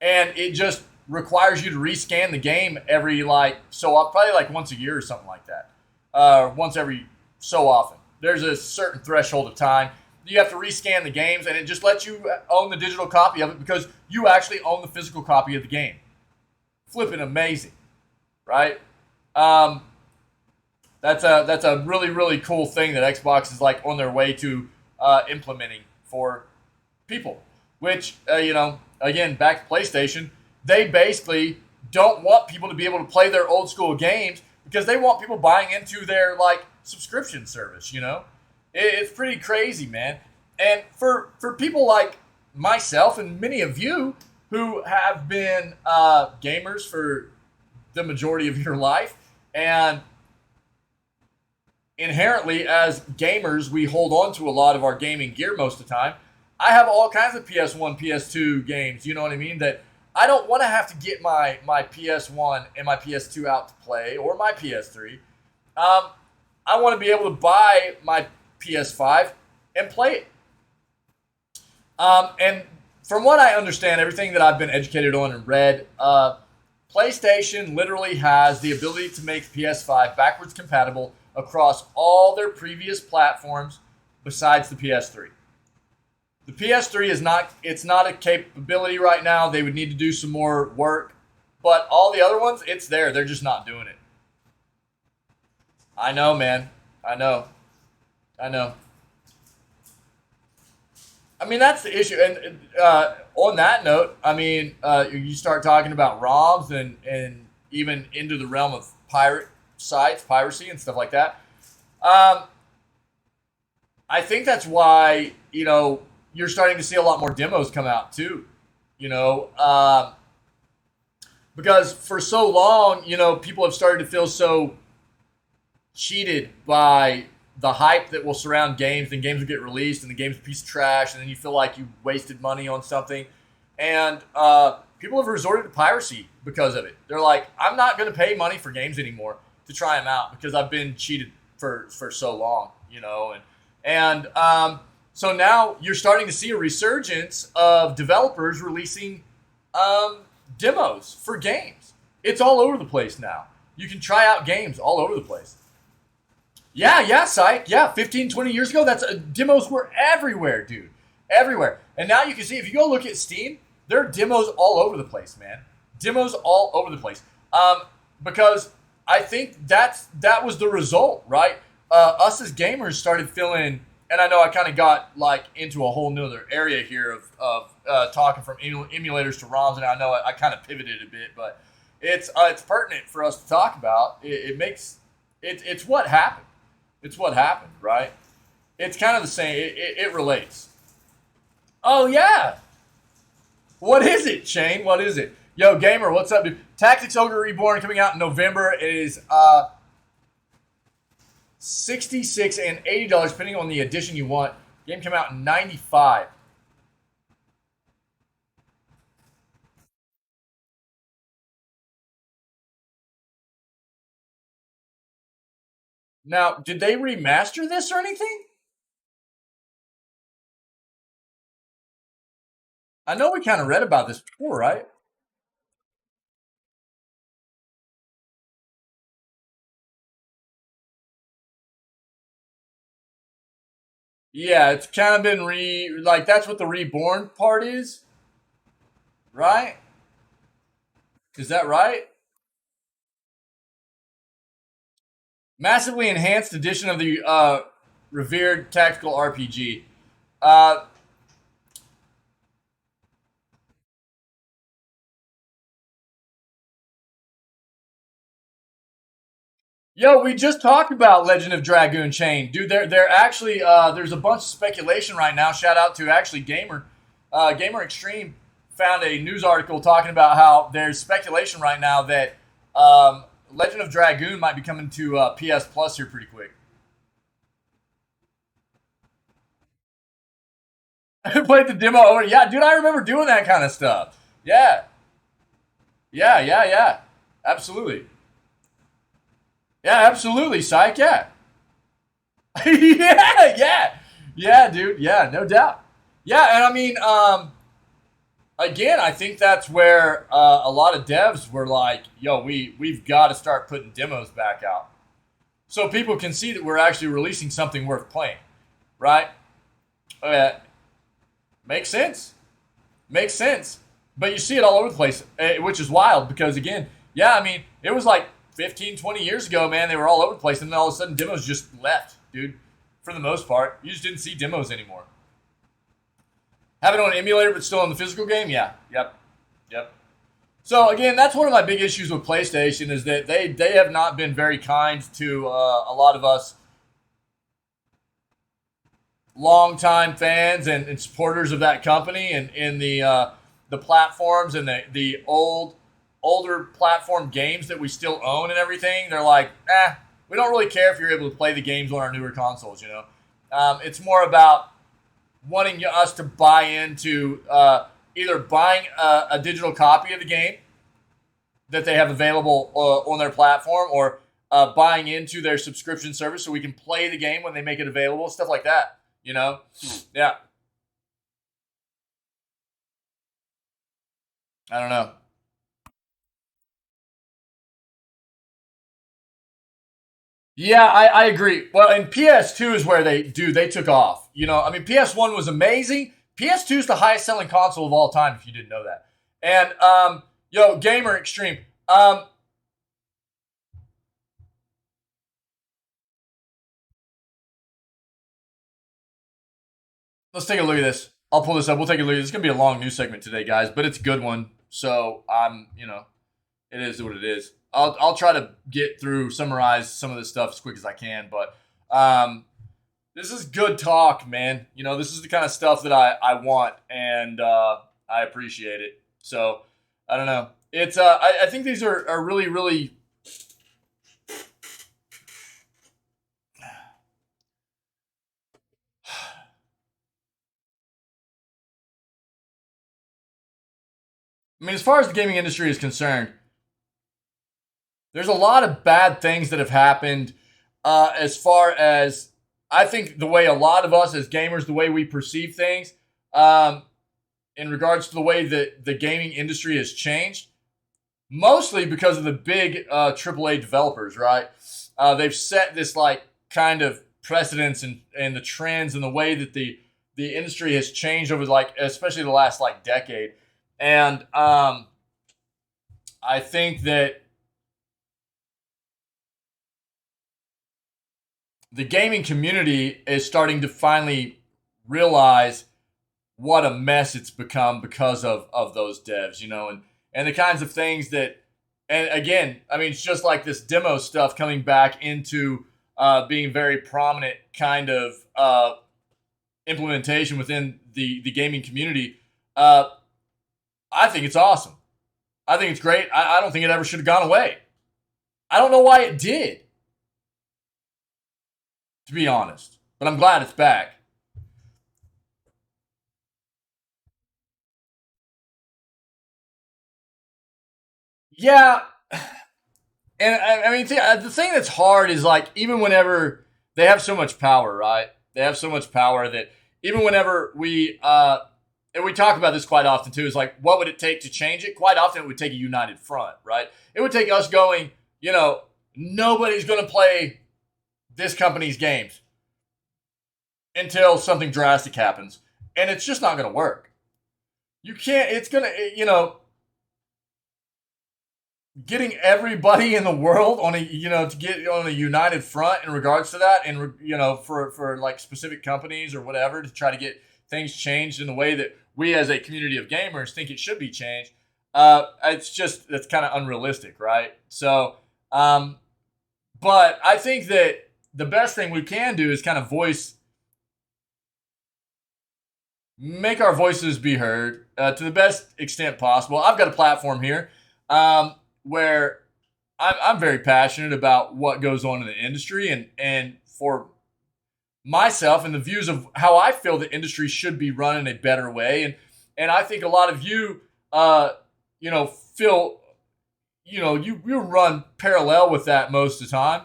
A: And it just requires you to rescan the game every probably like once a year or something like that. Once every so often. There's a certain threshold of time. You have to rescan the games, and it just lets you own the digital copy of it because you actually own the physical copy of the game. Flipping amazing, right? That's a really, really cool thing that Xbox is like on their way to implementing for people. Which, again, back to PlayStation, they basically don't want people to be able to play their old school games because they want people buying into their subscription service. It's pretty crazy, man. And for people like myself and many of you who have been gamers for the majority of your life, and inherently as gamers we hold on to a lot of our gaming gear most of the time. I have all kinds of PS1, PS2 games, you know what I mean, that I don't want to have to get my PS1 and my PS2 out to play, or my PS3. I want to be able to buy my PS5 and play it. And from what I understand, everything that I've been educated on and read, PlayStation literally has the ability to make PS5 backwards compatible across all their previous platforms besides the PS3. The PS3 is not, it's not a capability right now. They would need to do some more work. But all the other ones, it's there. They're just not doing it. I know, man. I know. I mean, that's the issue. And on that note, I mean, you start talking about ROMs and even into the realm of pirate sites, piracy and stuff like that. I think that's why, you know, you're starting to see a lot more demos come out too, you know, because for so long, you know, people have started to feel so cheated by the hype that will surround games, and games will get released and the game's a piece of trash, and then you feel like you wasted money on something. And people have resorted to piracy because of it. They're like, I'm not going to pay money for games anymore to try them out because I've been cheated for so long, you know. And so now you're starting to see a resurgence of developers releasing demos for games. It's all over the place now. You can try out games all over the place. Yeah, Psych. Yeah, 15, 20 years ago, demos were everywhere, dude. Everywhere. And now you can see, if you go look at Steam, there are demos all over the place, man. Demos all over the place. Because I think that was the result, right? Us as gamers started feeling, and I know I kind of got like into a whole nother area here of talking from emulators to ROMs, and I know I kind of pivoted a bit, but it's pertinent for us to talk about. It's what happened. It's what happened, right? It's kind of the same. It relates. Oh, yeah. What is it, Shane? What is it? Yo, Gamer, what's up, dude? Tactics Ogre Reborn coming out in November. It is $66 and $80, depending on the edition you want. Game came out in 95. Now, did they remaster this or anything? I know we kind of read about this before, right? Yeah, it's kind of been like, that's what the reborn part is, right? Is that right? Massively enhanced edition of the revered tactical RPG. Yo, we just talked about Legend of Dragoon Chain, dude. They're actually there's a bunch of speculation right now. Shout out to actually Gamer Extreme found a news article talking about how there's speculation right now that Legend of Dragoon might be coming to PS Plus here pretty quick. I played the demo over. Yeah, dude, I remember doing that kind of stuff. Yeah. Absolutely. Yeah, absolutely, Psych. Yeah. Yeah, dude. Yeah, no doubt. Yeah, and I mean, again, I think that's where a lot of devs were like, yo, we've got to start putting demos back out so people can see that we're actually releasing something worth playing, right? Makes sense. But you see it all over the place, which is wild because, again, yeah, I mean, it was like 15, 20 years ago, man, they were all over the place, and then all of a sudden demos just left, dude. For the most part, you just didn't see demos anymore. Have it on an emulator, but still on the physical game? Yeah. Yep. So, again, that's one of my big issues with PlayStation is that they have not been very kind to a lot of us longtime fans and supporters of that company and in the platforms and the older platform games that we still own and everything, they're like, we don't really care if you're able to play the games on our newer consoles. It's more about wanting us to buy into either buying a digital copy of the game that they have available on their platform, or buying into their subscription service so we can play the game when they make it available, stuff like that. Yeah. I don't know. Yeah, I agree. Well, and PS2 is where they took off. PS1 was amazing. PS2 is the highest selling console of all time, if you didn't know that. And Gamer Extreme. Let's take a look at this. I'll pull this up. We'll take a look at this. It's gonna be a long news segment today, guys, but it's a good one. So it is what it is. I'll try to get through, summarize some of this stuff as quick as I can, but this is good talk, man. This is the kind of stuff that I want, and I appreciate it. So I don't know. It's I think these are really, really. I mean, as far as the gaming industry is concerned, there's a lot of bad things that have happened as far as, I think, the way a lot of us as gamers, the way we perceive things, in regards to the way that the gaming industry has changed, mostly because of the big AAA developers, right? They've set this kind of precedence and the trends and the way that the industry has changed over especially the last decade. And I think that the gaming community is starting to finally realize what a mess it's become because of those devs, and the kinds of things that, and again, I mean, it's just like this demo stuff coming back into being very prominent kind of implementation within the gaming community. I think it's awesome. I think it's great. I don't think it ever should have gone away. I don't know why it did, to be honest, but I'm glad it's back. Yeah, and I mean, the thing that's hard is even whenever they have so much power, right? They have so much power that even whenever and we talk about this quite often too, is what would it take to change it? Quite often it would take a united front, right? It would take us going, nobody's going to play this company's games until something drastic happens. And it's just not going to work. You can't, it's going to, getting everybody in the world on to get on a united front in regards to that, and for specific companies or whatever, to try to get things changed in the way that we as a community of gamers think it should be changed. That's kind of unrealistic, right? So, but I think that the best thing we can do is kind of make our voices be heard to the best extent possible. I've got a platform here where I'm very passionate about what goes on in the industry, and for myself and the views of how I feel the industry should be run in a better way. And I think a lot of you, feel, you run parallel with that most of the time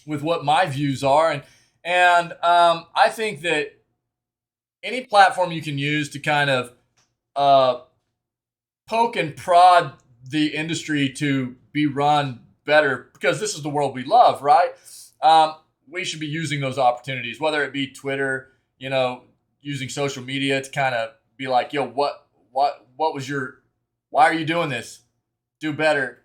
A: with what my views are. And I think that any platform you can use to kind of poke and prod the industry to be run better, because this is the world we love, right? We should be using those opportunities, whether it be Twitter, using social media to kind of be like, yo, what was why are you doing this? Do better.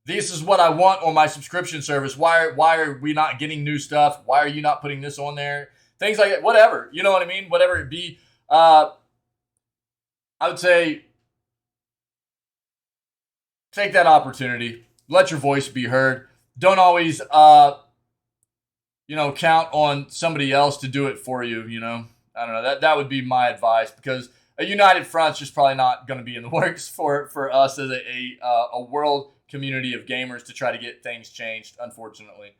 A: This is what I want on my subscription service. Why are we not getting new stuff? Why are you not putting this on there? Things like that, whatever, you know what I mean? Whatever it be, I would say take that opportunity. Let your voice be heard. Don't always count on somebody else to do it for you. I don't know. That would be my advice, because a united front's just probably not going to be in the works for us as a world community of gamers to try to get things changed, unfortunately.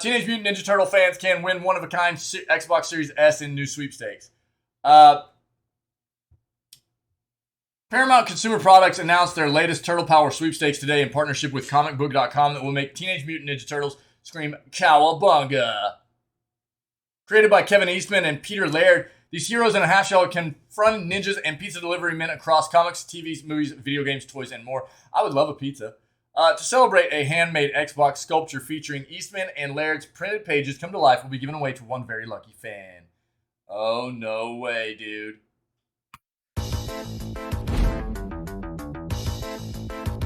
A: Teenage Mutant Ninja Turtle fans can win one-of-a-kind Xbox Series S in new sweepstakes. Paramount Consumer Products announced their latest Turtle Power sweepstakes today in partnership with comicbook.com that will make Teenage Mutant Ninja Turtles scream cowabunga. Created by Kevin Eastman and Peter Laird, these heroes in a half shell confront ninjas and pizza delivery men across comics, TVs, movies, video games, toys, and more. I would love a pizza. To celebrate, a handmade Xbox sculpture featuring Eastman and Laird's printed pages come to life will be given away to one very lucky fan. Oh, no way, dude.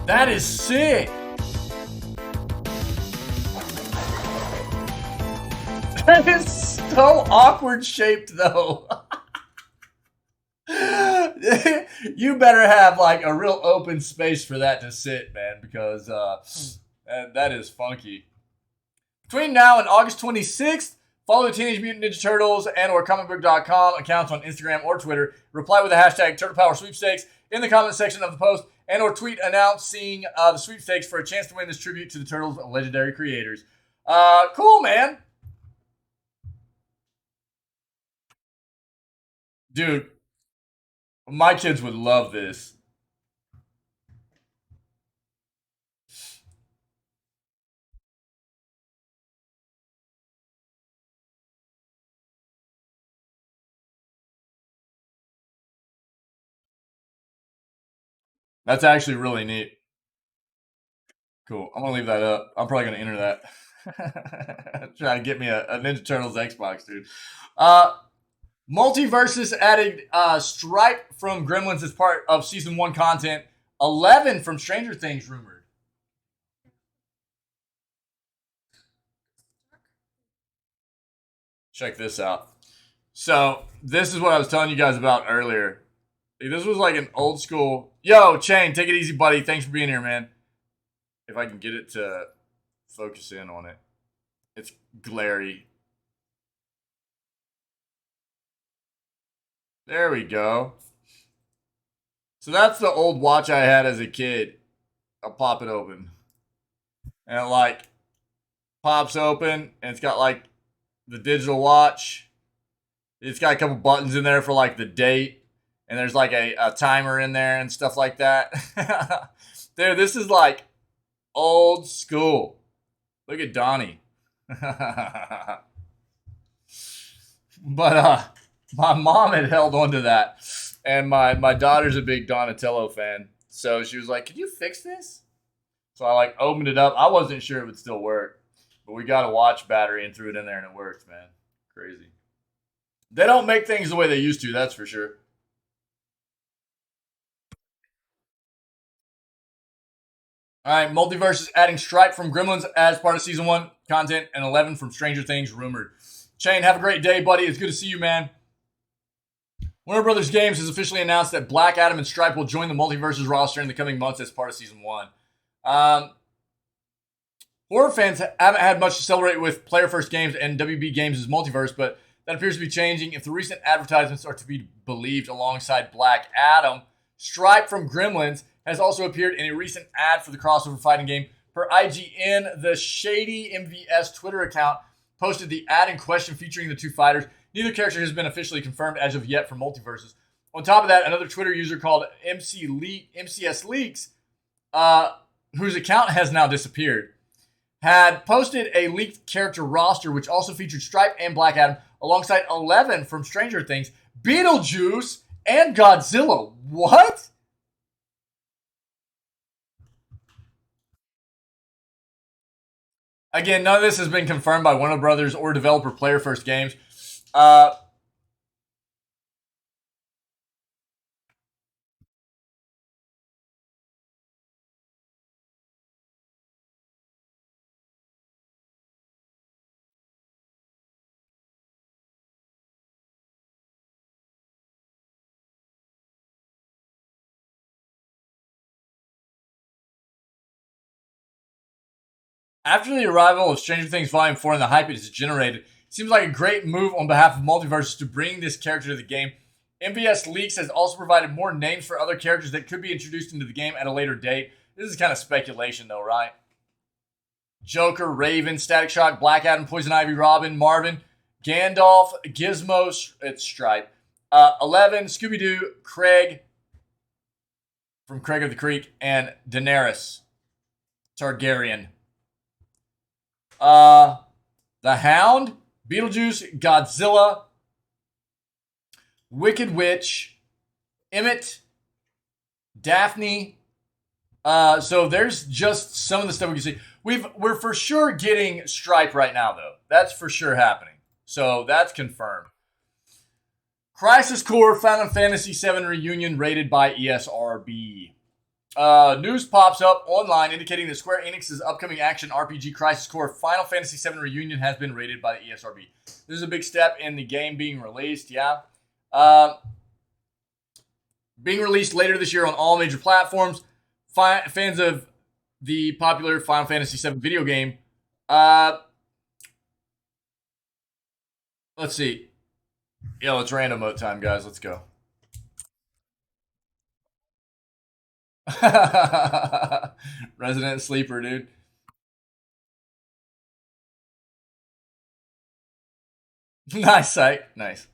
A: That is sick. That is so awkward shaped, though. You better have like a real open space for that to sit, man, because that is funky. Between now and August 26th, follow the Teenage Mutant Ninja Turtles and or comicbook.com accounts on Instagram or Twitter. Reply with the hashtag Turtle Power Sweepstakes in the comment section of the post, and or tweet announcing the sweepstakes for a chance to win this tribute to the Turtles' legendary creators. Cool, man. Dude, my kids would love this. That's actually really neat. Cool. I'm going to leave that up. I'm probably going to enter that. Try to get me a Ninja Turtles Xbox, dude. Multiverses added Stripe from Gremlins as part of Season 1 content. 11 from Stranger Things rumored. Check this out. So, this is what I was telling you guys about earlier. This was like an old school... Yo, Chain, take it easy, buddy. Thanks for being here, man. If I can get it to focus in on it. It's glary. There we go. So that's the old watch I had as a kid. I'll pop it open. And it like pops open, and it's got like the digital watch. It's got a couple buttons in there for like the date. And there's like a timer in there and stuff like that. Dude, this is like old school. Look at Donnie. But my mom had held on to that. And my daughter's a big Donatello fan. So she was like, "Can you fix this?" So I like opened it up. I wasn't sure it would still work. But we got a watch battery and threw it in there and it worked, man. Crazy. They don't make things the way they used to, that's for sure. All right, Multiverse is adding Stripe from Gremlins as part of Season 1 content, and 11 from Stranger Things rumored. Chain, have a great day, buddy. It's good to see you, man. Warner Brothers Games has officially announced that Black Adam and Stripe will join the Multiverse's roster in the coming months as part of Season 1. Horror fans haven't had much to celebrate with Player First Games and WB Games' Multiverse, but that appears to be changing if the recent advertisements are to be believed. Alongside Black Adam, Stripe from Gremlins has also appeared in a recent ad for the crossover fighting game. Per IGN, the Shady MVS Twitter account posted the ad in question featuring the two fighters. Neither character has been officially confirmed as of yet for Multiverses. On top of that, another Twitter user called MCS Leaks, whose account has now disappeared, had posted a leaked character roster which also featured Stripe and Black Adam alongside 11 from Stranger Things, Beetlejuice, and Godzilla. What? Again, none of this has been confirmed by Warner Brothers or developer Player First Games. After the arrival of Stranger Things Volume 4 and the hype it has generated, it seems like a great move on behalf of Multiverses to bring this character to the game. MVS Leaks has also provided more names for other characters that could be introduced into the game at a later date. This is kind of speculation though, right? Joker, Raven, Static Shock, Black Adam, Poison Ivy, Robin, Marvin, Gandalf, Gizmo, it's Stripe, 11, Scooby-Doo, Craig from Craig of the Creek, and Daenerys Targaryen. The Hound, Beetlejuice, Godzilla, Wicked Witch, Emmett, Daphne. So there's just some of the stuff we can see. We're for sure getting Stripe right now, though. That's for sure happening. So that's confirmed. Crisis Core Final Fantasy VII Reunion rated by ESRB. News pops up online indicating that Square Enix's upcoming action RPG Crisis Core Final Fantasy VII Reunion has been rated by the ESRB. This is a big step in the game being released, yeah. Being released later this year on all major platforms. Fans of the popular Final Fantasy VII video game. Let's see. Yo, it's random mode time, guys. Let's go. Resident Sleeper, dude. Nice sight. Nice.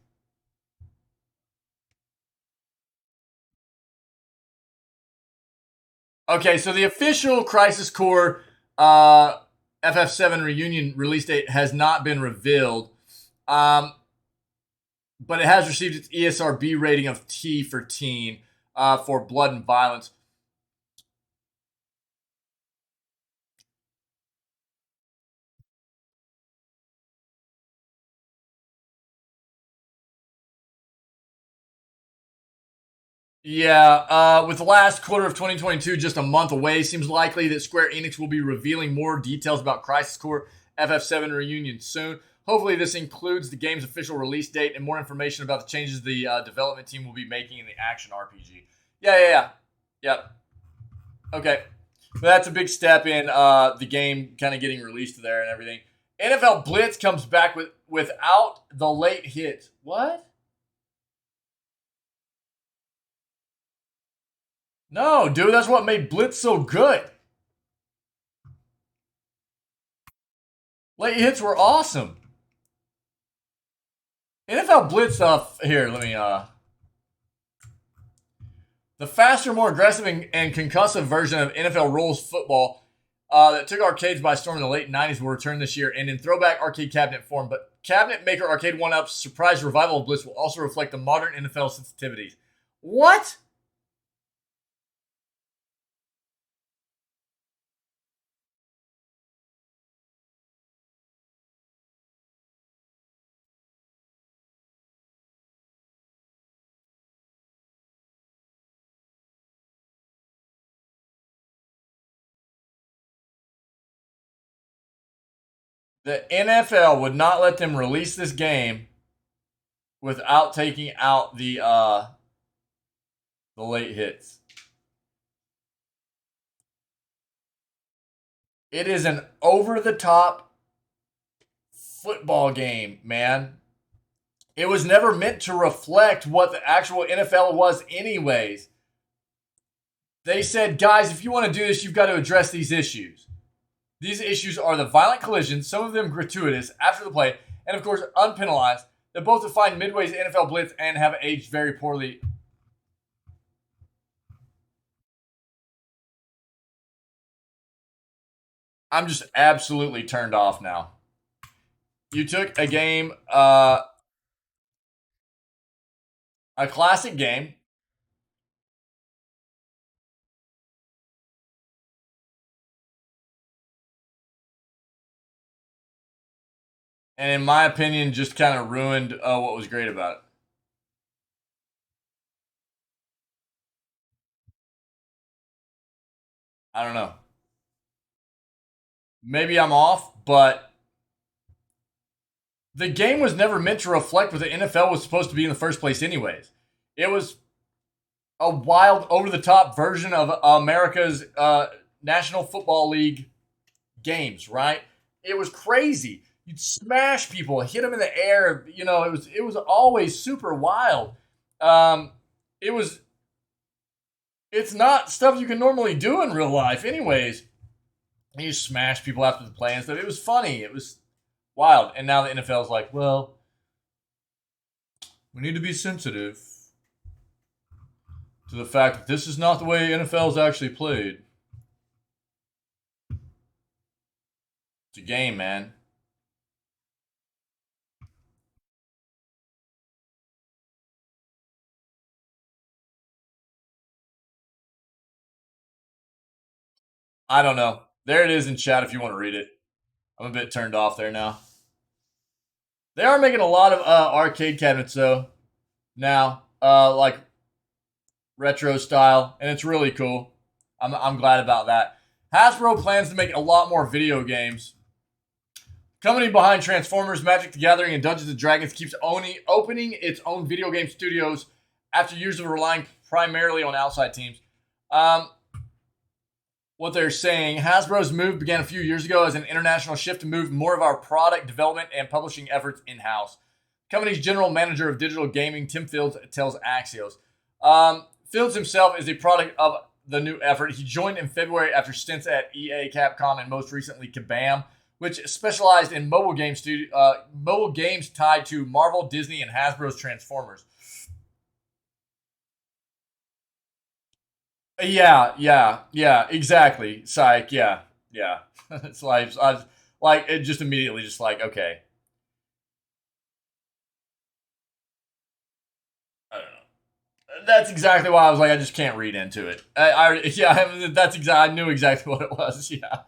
A: Okay, so the official Crisis Core FF7 Reunion release date has not been revealed. But it has received its ESRB rating of T for teen for blood and violence. Yeah, with the last quarter of 2022 just a month away, seems likely that Square Enix will be revealing more details about Crisis Core FF7 Reunion soon. Hopefully this includes the game's official release date and more information about the changes the development team will be making in the action RPG. Yep. Okay. But that's a big step in the game kind of getting released there and everything. NFL Blitz comes back without the late hit. What? No, dude, that's what made Blitz so good. Late hits were awesome. NFL Blitz here, let me the faster, more aggressive and concussive version of NFL Rules football that took arcades by storm in the late 90s will return this year and in throwback arcade cabinet form, but Cabinet Maker Arcade 1-Up's surprise revival of Blitz will also reflect the modern NFL sensitivities. What? The NFL would not let them release this game without taking out the late hits. It is an over-the-top football game, man. It was never meant to reflect what the actual NFL was anyways. They said, guys, if you want to do this, you've got to address these issues. These issues are the violent collisions, some of them gratuitous, after the play, and of course unpenalized, that both define Midway's NFL Blitz and have aged very poorly. I'm just absolutely turned off now. You took a game, a classic game, and in my opinion, just kind of ruined what was great about it. I don't know. Maybe I'm off, but the game was never meant to reflect what the NFL was supposed to be in the first place anyways. It was a wild, over-the-top version of America's National Football League games, right? It was crazy. You'd smash people, hit them in the air. You know, it was always super wild. It was. It's not stuff you can normally do in real life, anyways. You smash people after the play and stuff. It was funny. It was wild. And now the NFL's like, well, we need to be sensitive to the fact that this is not the way NFL's actually played. It's a game, man. I don't know. There it is in chat if you want to read it. I'm a bit turned off there now. They are making a lot of arcade cabinets though now, like retro style, and it's really cool. I'm glad about that. Hasbro plans to make a lot more video games. Company behind Transformers, Magic the Gathering, and Dungeons and Dragons keeps opening its own video game studios after years of relying primarily on outside teams. What they're saying, Hasbro's move began a few years ago as an international shift to move more of our product development and publishing efforts in-house. The company's general manager of digital gaming, Tim Fields, tells Axios. Fields himself is a product of the new effort. He joined in February after stints at EA, Capcom, and most recently Kabam, which specialized in mobile games tied to Marvel, Disney, and Hasbro's Transformers. Yeah, exactly. Psych, yeah. It's like, it just immediately just like, okay. I don't know. That's exactly why I was like, I just can't read into it. I knew exactly what it was, yeah.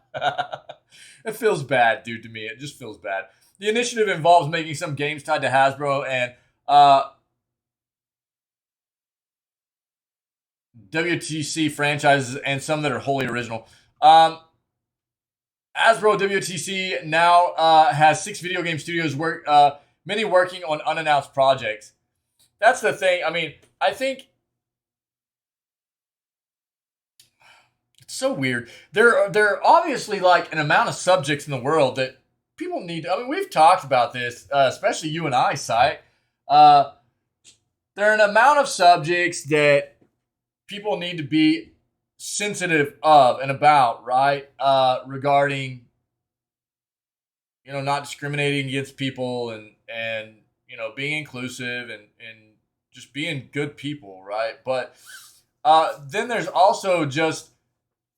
A: It feels bad, dude, to me. It just feels bad. The initiative involves making some games tied to Hasbro and WTC franchises and some that are wholly original. Hasbro WTC now has 6 video game studios, many working on unannounced projects. That's the thing. I mean, I think it's so weird. There are obviously like an amount of subjects in the world that people need. I mean, we've talked about this, especially you and I, Sai. There are an amount of subjects that people need to be sensitive of and about, right? Regarding, not discriminating against people and being inclusive and just being good people, right? But then there's also just,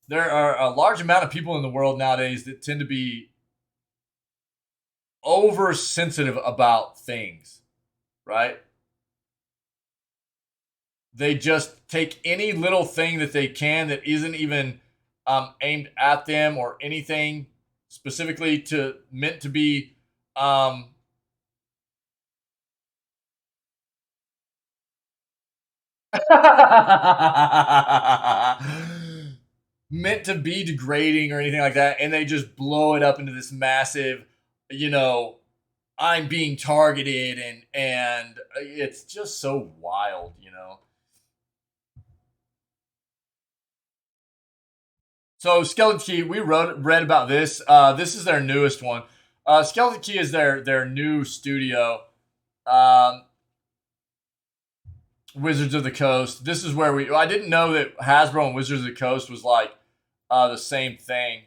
A: there are a large amount of people in the world nowadays that tend to be oversensitive about things, right? They just take any little thing that they can that isn't even aimed at them or anything specifically meant to be meant to be degrading or anything like that, and they just blow it up into this massive, I'm being targeted, and it's just so wild, So Skeleton Key, we read about this. This is their newest one. Skeleton Key is their new studio. Wizards of the Coast. This is where I didn't know that Hasbro and Wizards of the Coast was like the same thing.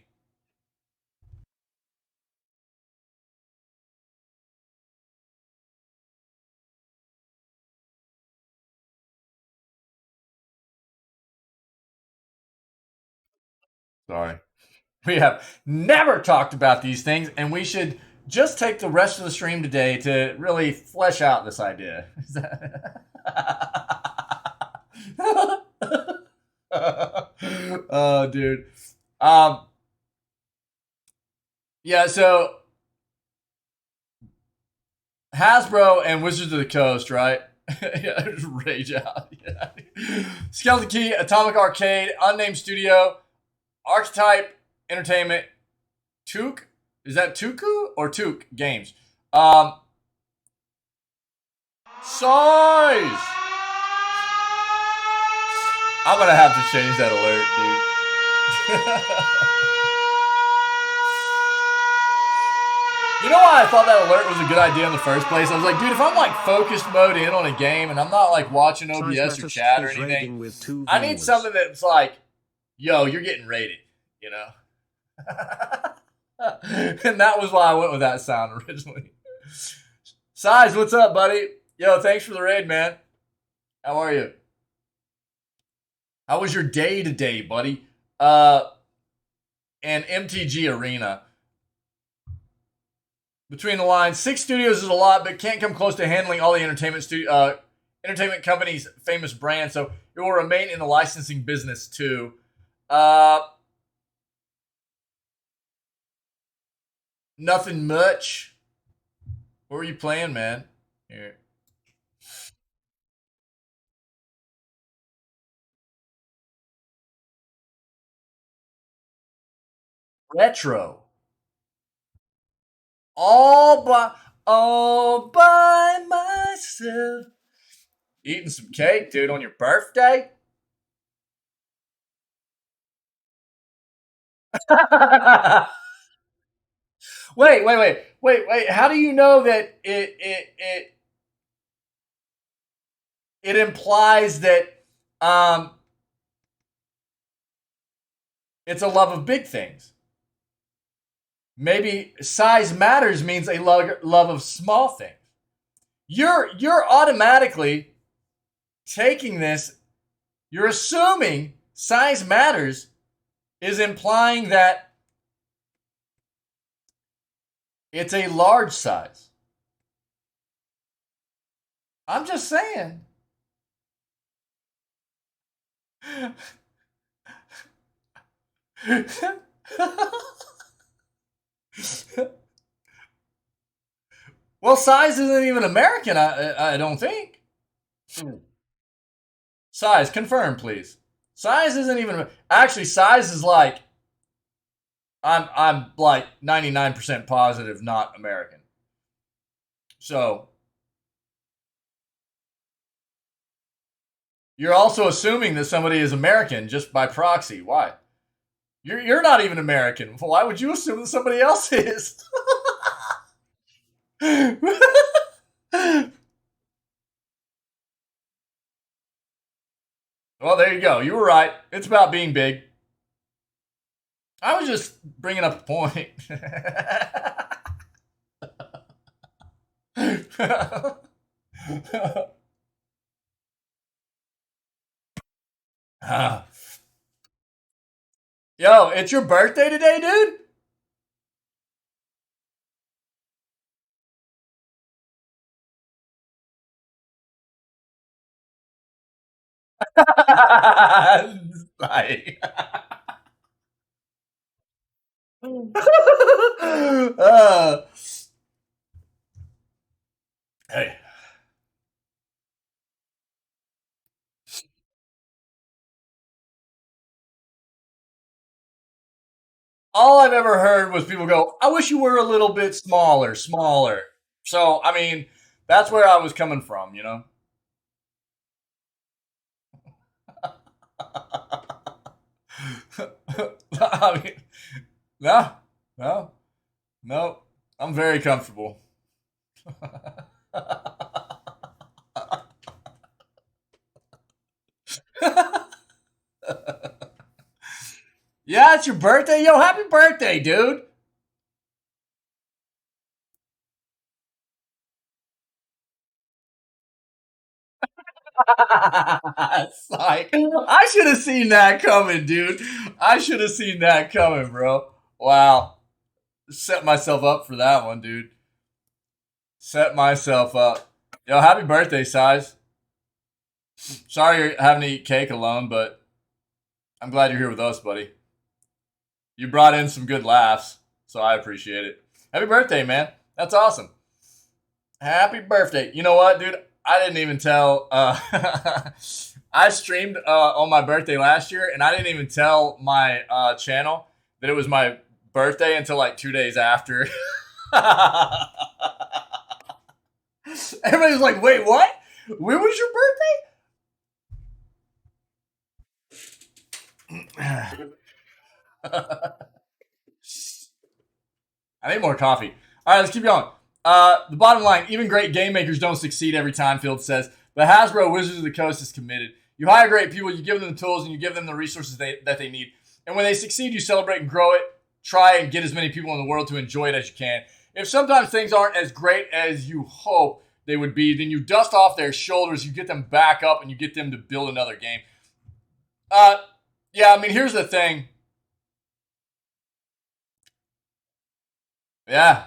A: Sorry. We have never talked about these things, and we should just take the rest of the stream today to really flesh out this idea. Oh, dude. Yeah, so Hasbro and Wizards of the Coast, right? Yeah, just rage out. Yeah. Skeleton Key, Atomic Arcade, Unnamed Studio, Archetype Entertainment, Took. Is that Tuku or Took Games? Size. I'm gonna have to change that alert, dude. You know why I thought that alert was a good idea in the first place? I was like, dude, if I'm like focused mode in on a game and I'm not like watching OBS or chat or anything, I need something that's like, yo, you're getting rated, you know? And that was why I went with that sound originally. Size, what's up, buddy? Yo, thanks for the raid, man. How are you? How was your day today, buddy? And MTG Arena. Between the lines, 6 studios is a lot, but can't come close to handling all the entertainment companies' famous brands, so it will remain in the licensing business too. Nothing much. What were you playing, man? Here. Retro. All by myself. Eating some cake, dude, on your birthday? Wait. How do you know that it implies that it's a love of big things? Maybe size matters means a love of small things. You're automatically taking this. You're assuming size matters is implying that it's a large size. I'm just saying. Well, size isn't even American, I don't think. Size, confirm, please. Size isn't even actually. Size is like I'm like 99% positive not American. So you're also assuming that somebody is American just by proxy. Why? You're not even American. Why would you assume that somebody else is? Well, there you go. You were right. It's about being big. I was just bringing up a point. Yo, it's your birthday today, dude? Like, hey. All I've ever heard was people go, I wish you were a little bit smaller. So, I mean, that's where I was coming from, you know? I mean, no. I'm very comfortable. Yeah, it's your birthday. Yo, happy birthday, dude. It's like, I should have seen that coming, dude. I should have seen that coming, bro. Wow. Set myself up for that one, dude. Set myself up. Yo, happy birthday, Size. Sorry you're having to eat cake alone, but I'm glad you're here with us, buddy. You brought in some good laughs, so I appreciate it. Happy birthday, man. That's awesome. Happy birthday. You know what, dude? I didn't even tell. I streamed on my birthday last year, and I didn't even tell my channel that it was my birthday until like 2 days after. Everybody was like, wait, what? When was your birthday? I need more coffee. All right, let's keep going. The bottom line, even great game makers don't succeed every time, Field says. But Hasbro Wizards of the Coast is committed. You hire great people, you give them the tools, and you give them the resources that they need. And when they succeed, you celebrate and grow it. Try and get as many people in the world to enjoy it as you can. If sometimes things aren't as great as you hope they would be, then you dust off their shoulders, you get them back up, and you get them to build another game. Yeah, I mean, here's the thing. Yeah,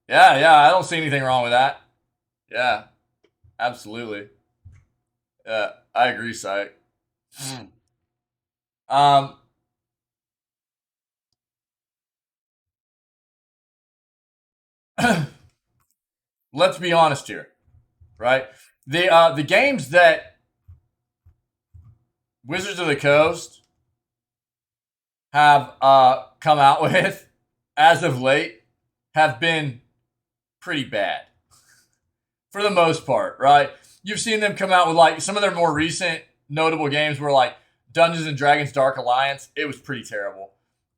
A: I don't see anything wrong with that. Yeah, absolutely. Yeah, I agree, Syke. Let's be honest here, right? The games that Wizards of the Coast have come out with as of late have been pretty bad for the most part, right? You've seen them come out with like some of their more recent notable games were like Dungeons and Dragons Dark Alliance. It was pretty terrible.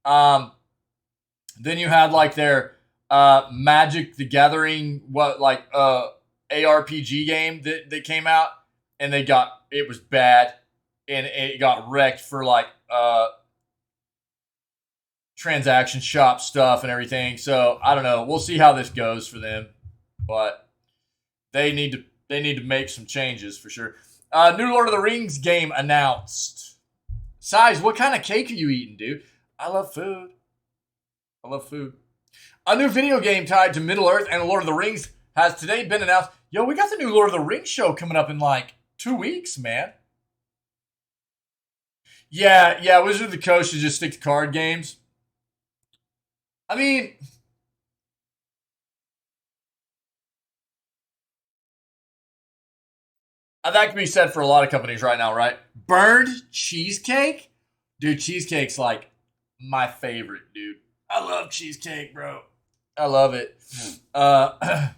A: Then you had like their Magic the Gathering, ARPG game that came out, and it was bad, and it got wrecked for like transaction shop stuff and everything. So I don't know. We'll see how this goes for them, but they need to make some changes for sure. New Lord of the Rings game announced. Size, what kind of cake are you eating, dude? I love food. A new video game tied to Middle-earth and Lord of the Rings has today been announced. Yo, we got the new Lord of the Rings show coming up in like 2 weeks, man. Yeah, Wizard of the Coast should just stick to card games. I mean, that can be said for a lot of companies right now, right? Burned cheesecake? Dude, cheesecake's like my favorite, dude. I love cheesecake, bro. I love it. That's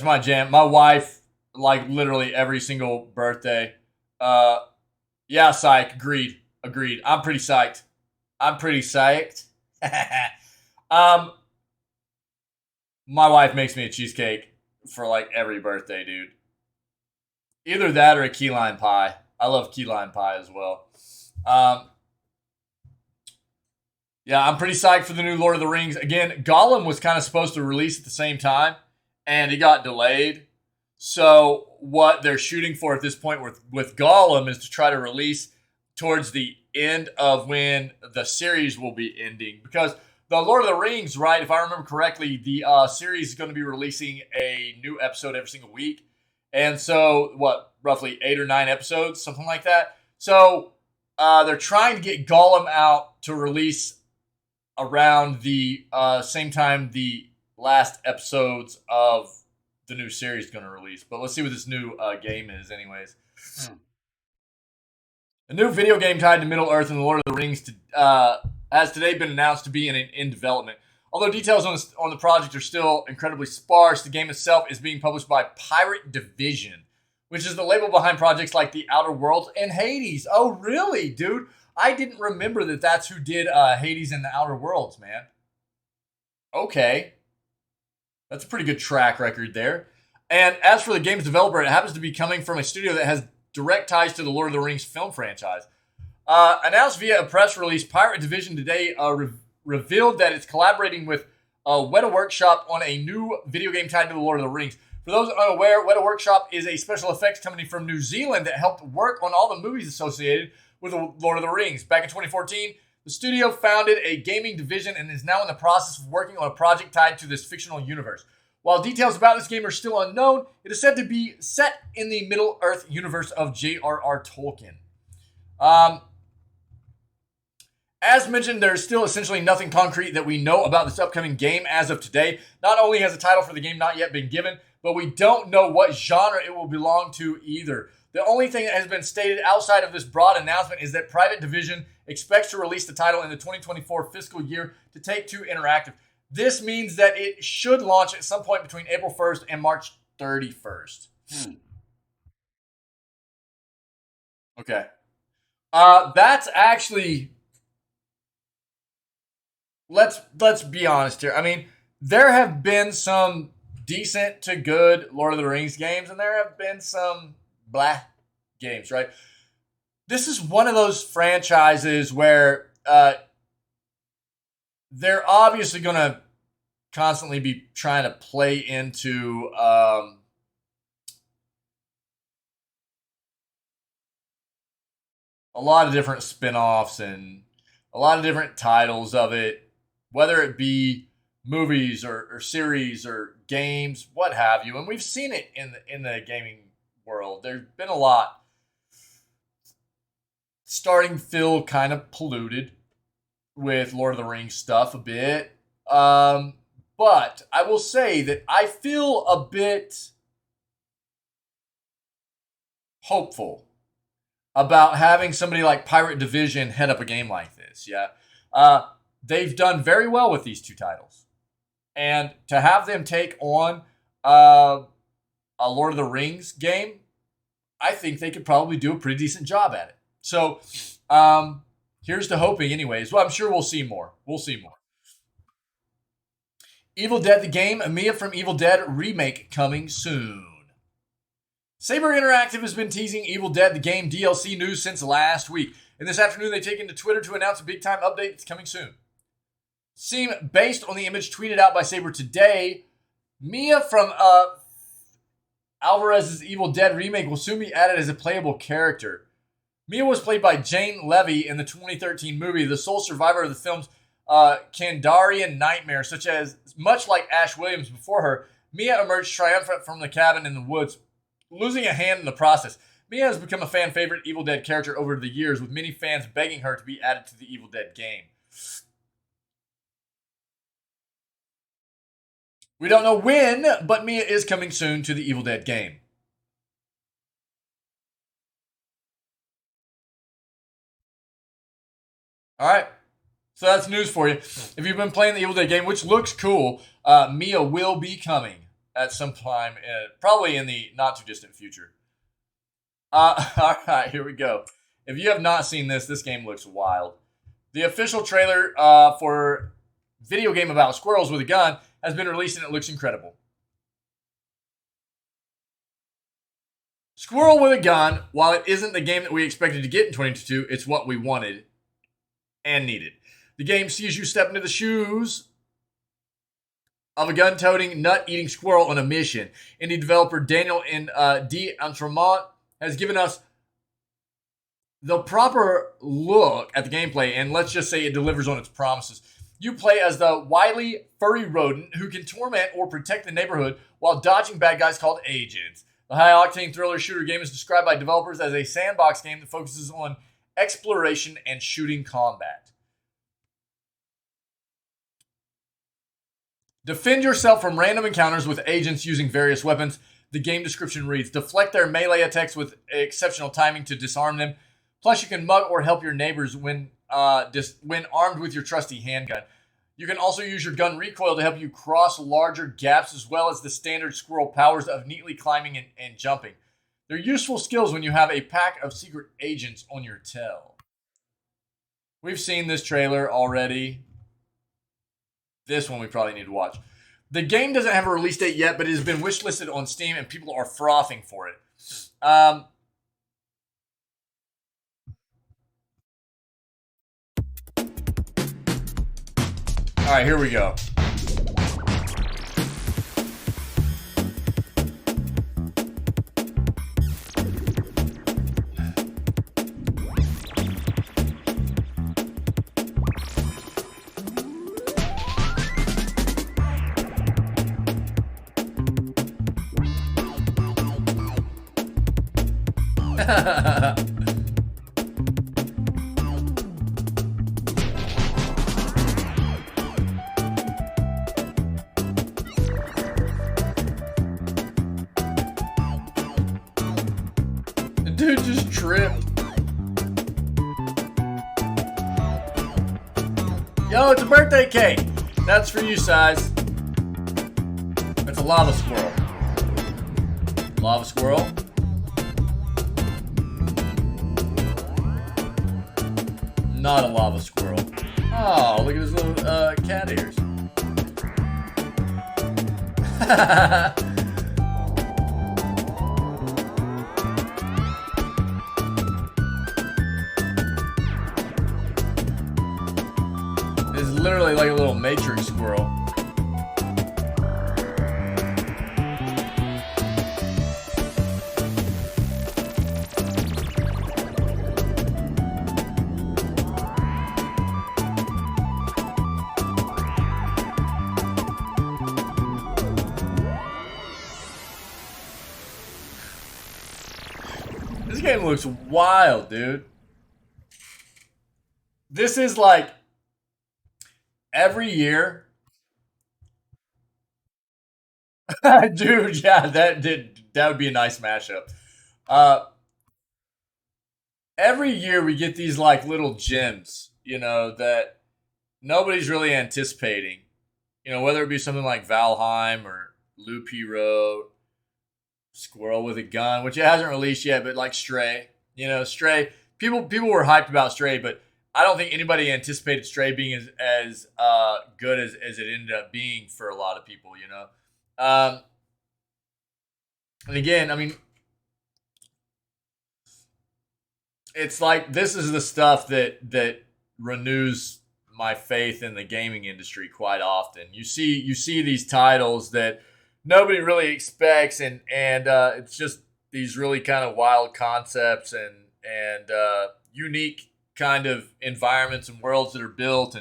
A: my jam. My wife, like literally every single birthday. Yeah, psych. Agreed. I'm pretty psyched. My wife makes me a cheesecake for like every birthday, dude. Either that or a key lime pie. I love key lime pie as well. Yeah, I'm pretty psyched for the new Lord of the Rings. Again, Gollum was kind of supposed to release at the same time, and it got delayed. So what they're shooting for at this point with Gollum is to try to release towards the end of when the series will be ending. Because the Lord of the Rings, right, if I remember correctly, the series is going to be releasing a new episode every single week. And so, roughly 8 or 9 episodes, something like that. So they're trying to get Gollum out to release around the same time the last episodes of the new series is going to release. But let's see what this new game is anyways. A new video game tied to Middle-earth and the Lord of the Rings has today been announced to be in development. Although details on the project are still incredibly sparse, the game itself is being published by Pirate Division, which is the label behind projects like The Outer Worlds and Hades. Oh, really, dude? I didn't remember that that's who did Hades and The Outer Worlds, man. Okay. That's a pretty good track record there. And as for the game's developer, it happens to be coming from a studio that has direct ties to the Lord of the Rings film franchise. Announced via a press release, Pirate Division today revealed that it's collaborating with Weta Workshop on a new video game tied to the Lord of the Rings. For those unaware, Weta Workshop is a special effects company from New Zealand that helped work on all the movies associated with the Lord of the Rings. Back in 2014, the studio founded a gaming division and is now in the process of working on a project tied to this fictional universe. While details about this game are still unknown, it is said to be set in the Middle-earth universe of J.R.R. Tolkien. As mentioned, there's still essentially nothing concrete that we know about this upcoming game as of today. Not only has the title for the game not yet been given, but we don't know what genre it will belong to either. The only thing that has been stated outside of this broad announcement is that Private Division expects to release the title in the 2024 fiscal year to Take-Two Interactive. This means that it should launch at some point between April 1st and March 31st. Okay. That's actually... Let's be honest here. I mean, there have been some decent to good Lord of the Rings games, and there have been some blah games, right? This is one of those franchises where they're obviously going to constantly be trying to play into a lot of different spin-offs and a lot of different titles of it, whether it be movies or series or games, what have you. And we've seen it in the gaming world. There's been a lot starting to feel kind of polluted with Lord of the Rings stuff a bit. But I will say that I feel a bit hopeful about having somebody like Pirate Division head up a game like this. Yeah. They've done very well with these two titles. And to have them take on a Lord of the Rings game, I think they could probably do a pretty decent job at it. So here's to hoping anyways. Well, I'm sure we'll see more. We'll see more. Evil Dead the game, Mia from Evil Dead remake coming soon. Saber Interactive has been teasing Evil Dead the game DLC news since last week. And this afternoon they take into Twitter to announce a big time update that's coming soon. Seem based on the image tweeted out by Saber today, Mia from Alvarez's Evil Dead remake will soon be added as a playable character. Mia was played by Jane Levy in the 2013 movie, the sole survivor of the film's Kandarian nightmare, much like Ash Williams before her. Mia emerged triumphant from the cabin in the woods, losing a hand in the process. Mia has become a fan favorite Evil Dead character over the years, with many fans begging her to be added to the Evil Dead game. We don't know when, but Mia is coming soon to the Evil Dead game. Alright, so that's news for you. If you've been playing the Evil Dead game, which looks cool, Mia will be coming at some time, probably in the not too distant future. Alright, here we go. If you have not seen this game looks wild. The official trailer for video game about squirrels with a gun has been released and it looks incredible. Squirrel with a gun, while it isn't the game that we expected to get in 2022, it's what we wanted and needed. The game sees you step into the shoes of a gun-toting, nut-eating squirrel on a mission. Indie developer Daniel D'Entremont has given us the proper look at the gameplay, and let's just say it delivers on its promises. You play as the wily, furry rodent who can torment or protect the neighborhood while dodging bad guys called agents. The high-octane thriller shooter game is described by developers as a sandbox game that focuses on exploration and shooting combat. Defend yourself from random encounters with agents using various weapons. The game description reads, deflect their melee attacks with exceptional timing to disarm them. Plus, you can mug or help your neighbors when armed with your trusty handgun. You can also use your gun recoil to help you cross larger gaps, as well as the standard squirrel powers of neatly climbing and jumping. They're useful skills when you have a pack of secret agents on your tail. We've seen this trailer already. This one we probably need to watch. The game doesn't have a release date yet, but it has been wishlisted on Steam and people are frothing for it. All right, here we go. The dude just tripped. Yo, it's a birthday cake. That's for you, Size. That's a lava squirrel. Lava squirrel. Not a lava squirrel. Oh, look at his little cat ears. It's literally like a little matrix squirrel. This game looks wild, dude. This is like every year. Dude, yeah, that would be a nice mashup. Every year we get these like little gems, you know, that nobody's really anticipating. You know, whether it be something like Valheim or Loop Hero, Squirrel with a Gun, which it hasn't released yet, but like Stray. You know, Stray. People were hyped about Stray, but I don't think anybody anticipated Stray being as good as it ended up being for a lot of people, you know. And again, I mean, it's like this is the stuff that renews my faith in the gaming industry quite often. You see these titles that nobody really expects, and it's just these really kind of wild concepts and unique kind of environments and worlds that are built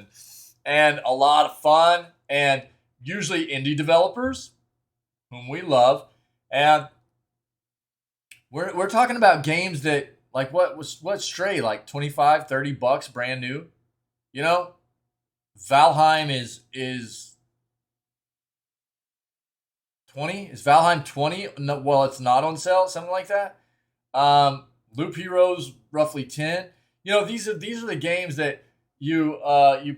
A: and a lot of fun, and usually indie developers whom we love. And we're talking about games that, like, what's Stray, like $25-$30 brand new, you know. Valheim is 20. Is Valheim 20? No, well, it's not on sale, something like that. Loop Heroes roughly 10. You know, these are the games that you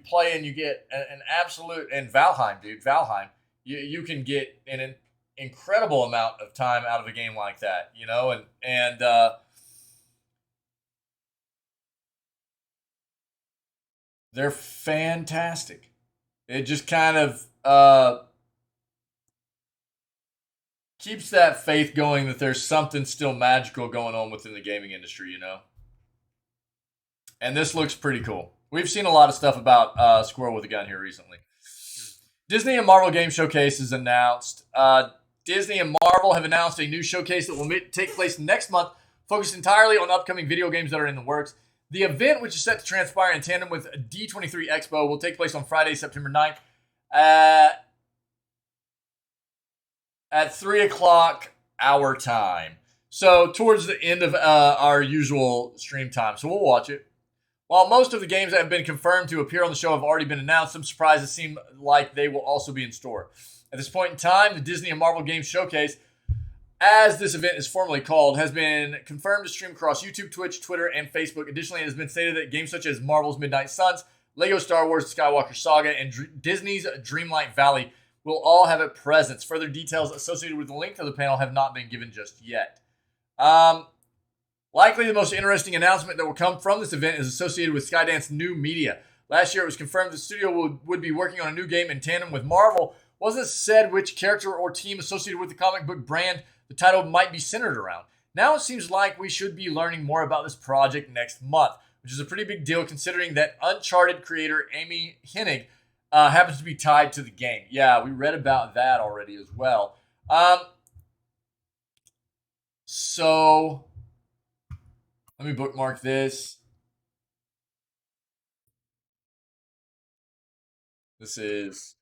A: play and you get an absolute, and Valheim, dude, Valheim, you can get an incredible amount of time out of a game like that, you know, and they're fantastic. It just kind of keeps that faith going that there's something still magical going on within the gaming industry, you know. And this looks pretty cool. We've seen a lot of stuff about Squirrel with a Gun here recently. Disney and Marvel Game Showcase is announced. Disney and Marvel have announced a new showcase that will take place next month, focused entirely on upcoming video games that are in the works. The event, which is set to transpire in tandem with D23 Expo, will take place on Friday, September 9th at 3 o'clock our time. So towards the end of our usual stream time. So we'll watch it. While most of the games that have been confirmed to appear on the show have already been announced, some surprises seem like they will also be in store. At this point in time, the Disney and Marvel Games Showcase, as this event is formally called, has been confirmed to stream across YouTube, Twitch, Twitter, and Facebook. Additionally, it has been stated that games such as Marvel's Midnight Suns, Lego Star Wars The Skywalker Saga, and Disney's Dreamlight Valley will all have a presence. Further details associated with the length of the panel have not been given just yet. Likely the most interesting announcement that will come from this event is associated with Skydance's new media. Last year, it was confirmed the studio would be working on a new game in tandem with Marvel. Wasn't said which character or team associated with the comic book brand the title might be centered around. Now it seems like we should be learning more about this project next month, which is a pretty big deal considering that Uncharted creator Amy Hennig happens to be tied to the game. Yeah, we read about that already as well. So let me bookmark this. This is...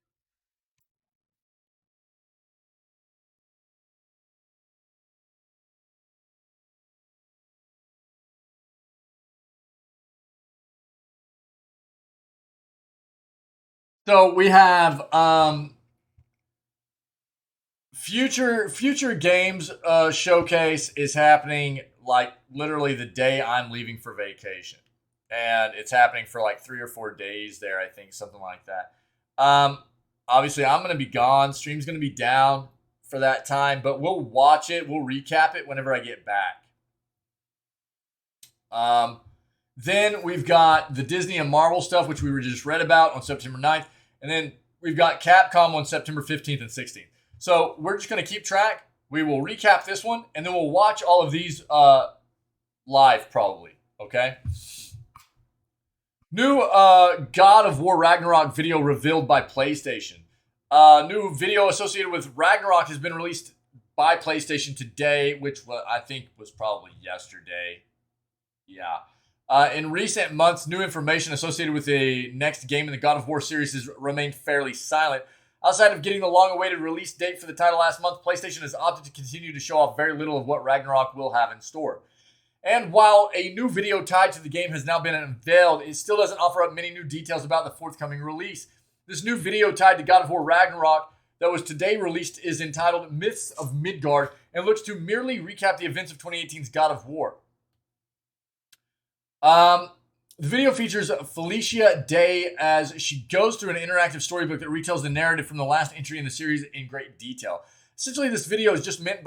A: So we have future games showcase is happening like literally the day I'm leaving for vacation, and it's happening for like 3 or 4 days there, I think, something like that. Obviously I'm going to be gone. Stream's going to be down for that time, but we'll watch it. We'll recap it whenever I get back. Then we've got the Disney and Marvel stuff, which we were just read about on September 9th. And then we've got Capcom on September 15th and 16th. So we're just going to keep track. We will recap this one, and then we'll watch all of these live probably, okay? New God of War Ragnarok video revealed by PlayStation. New video associated with Ragnarok has been released by PlayStation today, which I think was probably yesterday. Yeah. In recent months, new information associated with the next game in the God of War series has remained fairly silent. Outside of getting the long-awaited release date for the title last month, PlayStation has opted to continue to show off very little of what Ragnarok will have in store. And while a new video tied to the game has now been unveiled, it still doesn't offer up many new details about the forthcoming release. This new video tied to God of War Ragnarok that was today released is entitled Myths of Midgard and looks to merely recap the events of 2018's God of War. The video features Felicia Day as she goes through an interactive storybook that retells the narrative from the last entry in the series in great detail. Essentially, this video is just meant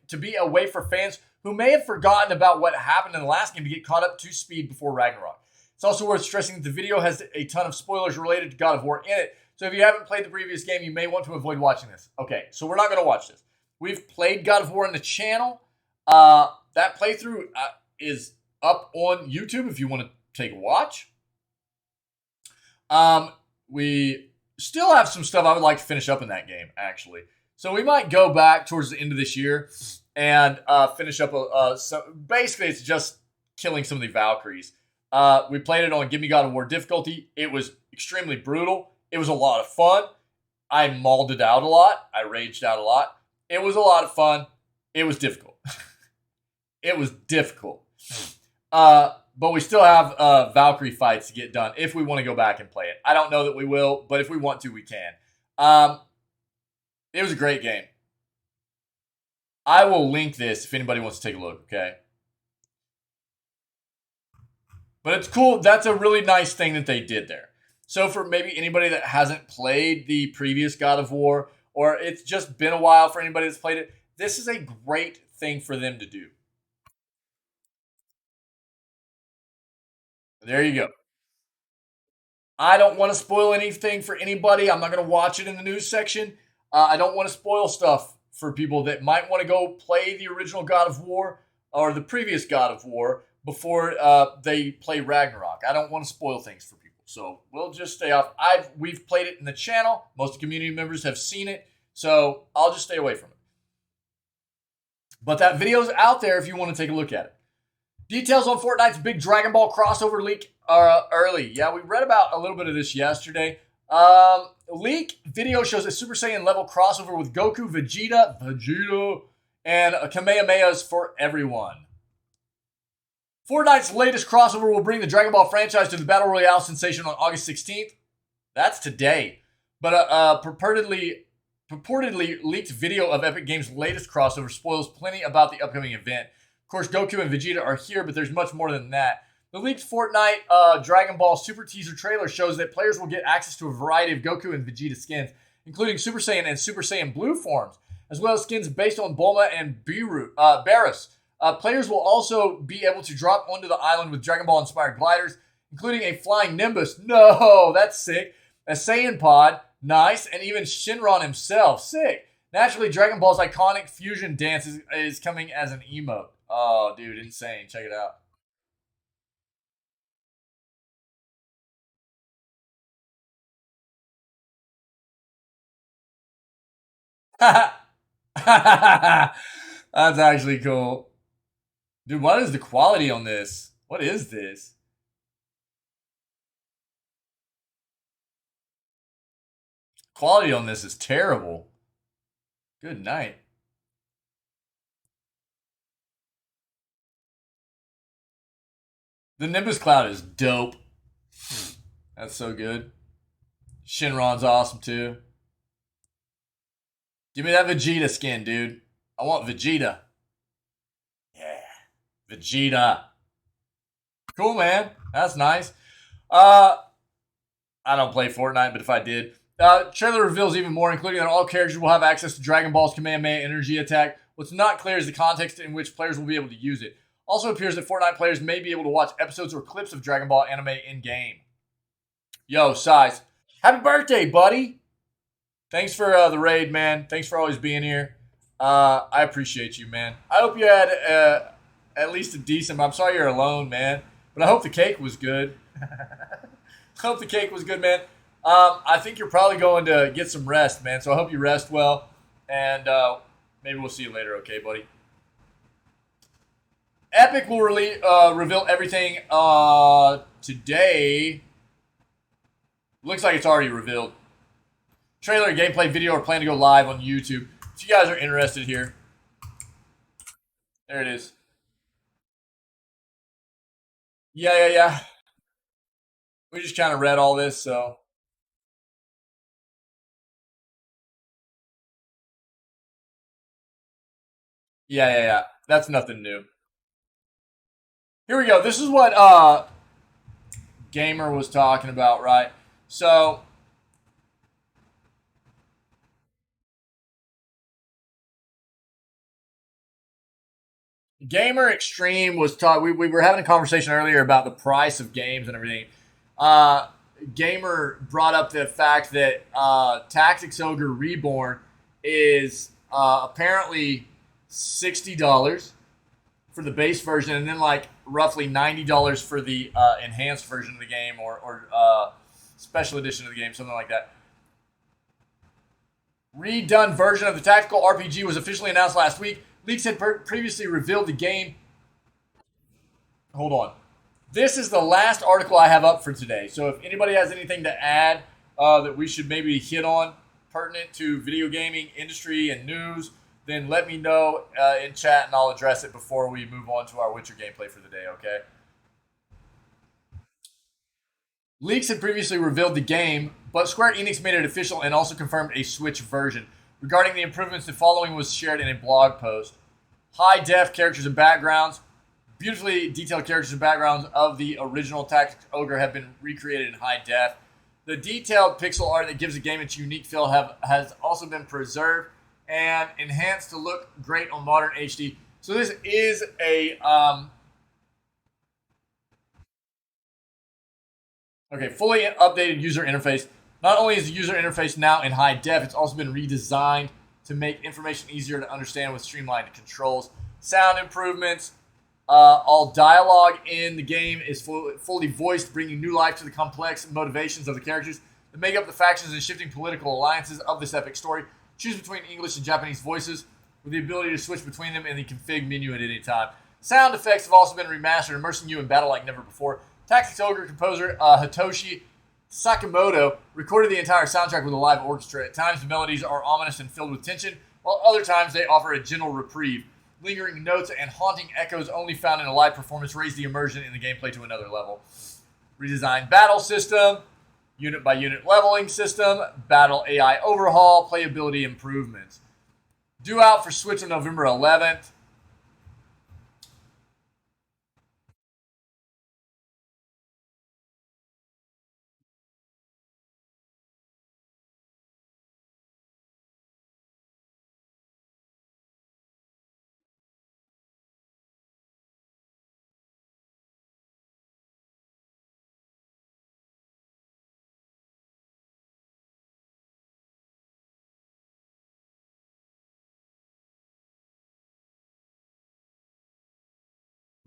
A: to be a way for fans who may have forgotten about what happened in the last game to get caught up to speed before Ragnarok. It's also worth stressing that the video has a ton of spoilers related to God of War in it, so if you haven't played the previous game, you may want to avoid watching this. Okay, so we're not going to watch this. We've played God of War in the channel. That playthrough is up on YouTube if you want to take a watch. We still have some stuff I would like to finish up in that game, actually. So we might go back towards the end of this year and finish up basically, it's just killing some of the Valkyries. We played it on Give Me God of War difficulty. It was extremely brutal. It was a lot of fun. I mauled it out a lot. I raged out a lot. It was a lot of fun. It was difficult. It was difficult. But we still have Valkyrie fights to get done if we want to go back and play it. I don't know that we will, but if we want to, we can. It was a great game. I will link this if anybody wants to take a look, okay? But it's cool. That's a really nice thing that they did there. So for maybe anybody that hasn't played the previous God of War, or it's just been a while for anybody that's played it, this is a great thing for them to do. There you go. I don't want to spoil anything for anybody. I'm not going to watch it in the news section. I don't want to spoil stuff for people that might want to go play the original God of War or the previous God of War before they play Ragnarok. I don't want to spoil things for people. So we'll just stay off. We've played it in the channel. Most community members have seen it. So I'll just stay away from it. But that video's out there if you want to take a look at it. Details on Fortnite's big Dragon Ball crossover leak are early. Yeah, we read about a little bit of this yesterday. Leak video shows a Super Saiyan level crossover with Goku, Vegeta, and Kamehamehas for everyone. Fortnite's latest crossover will bring the Dragon Ball franchise to the Battle Royale sensation on August 16th. That's today. But a purportedly leaked video of Epic Games' latest crossover spoils plenty about the upcoming event. Of course, Goku and Vegeta are here, but there's much more than that. The leaked Fortnite Dragon Ball Super teaser trailer shows that players will get access to a variety of Goku and Vegeta skins, including Super Saiyan and Super Saiyan Blue forms, as well as skins based on Bulma and Beerus. Players will also be able to drop onto the island with Dragon Ball inspired gliders, including a flying Nimbus. No, that's sick. A Saiyan pod, nice, and even Shinron himself, sick. Naturally, Dragon Ball's iconic fusion dance is coming as an emote. Oh, dude, insane. Check it out. That's actually cool. Dude, what is the quality on this? What is this? Quality on this is terrible. Good night. The Nimbus Cloud is dope. That's so good. Shinron's awesome too. Give me that Vegeta skin, dude. I want Vegeta. Yeah. Vegeta. Cool, man. That's nice. I don't play Fortnite, but if I did. Trailer reveals even more, including that all characters will have access to Dragon Ball's Kamehameha energy attack. What's not clear is the context in which players will be able to use it. Also appears that Fortnite players may be able to watch episodes or clips of Dragon Ball anime in-game. Yo, Size. Happy birthday, buddy. Thanks for the raid, man. Thanks for always being here. I appreciate you, man. I hope you had at least a decent. I'm sorry you're alone, man, but I hope the cake was good. I hope the cake was good, man. I think you're probably going to get some rest, man. So I hope you rest well, and maybe we'll see you later, okay, buddy? Epic will reveal everything today. Looks like it's already revealed. Trailer, gameplay, video, or plan to go live on YouTube. If you guys are interested here, there it is. Yeah. We just kind of read all this, so. Yeah. That's nothing new. Here we go. This is what Gamer was talking about, right? So Gamer Extreme was talking. We were having a conversation earlier about the price of games and everything. Gamer brought up the fact that Tactics Ogre Reborn is apparently $60 for the base version, and then like roughly $90 for the enhanced version of the game or special edition of the game, something like that. Redone version of the tactical RPG was officially announced last week. Leaks had previously revealed the game. Hold on. This is the last article I have up for today. So if anybody has anything to add that we should maybe hit on pertinent to video gaming industry and news, then let me know in chat and I'll address it before we move on to our Witcher gameplay for the day, okay? Leaks had previously revealed the game, but Square Enix made it official and also confirmed a Switch version. Regarding the improvements, the following was shared in a blog post. High-def characters and backgrounds. Beautifully detailed characters and backgrounds of the original Tactics Ogre have been recreated in high def. The detailed pixel art that gives the game its unique feel has also been preserved and enhanced to look great on modern HD. So this is a fully updated user interface. Not only is the user interface now in high def, it's also been redesigned to make information easier to understand with streamlined controls. Sound improvements. All dialogue in the game is fully voiced, bringing new life to the complex motivations of the characters that make up the factions and shifting political alliances of this epic story. Choose between English and Japanese voices with the ability to switch between them in the config menu at any time. Sound effects have also been remastered, immersing you in battle like never before. Tactics Ogre composer Hitoshi Sakamoto recorded the entire soundtrack with a live orchestra. At times, the melodies are ominous and filled with tension, while other times they offer a gentle reprieve. Lingering notes and haunting echoes only found in a live performance raise the immersion in the gameplay to another level. Redesigned battle system, unit by unit leveling system, battle AI overhaul, playability improvements. Due out for Switch on November 11th.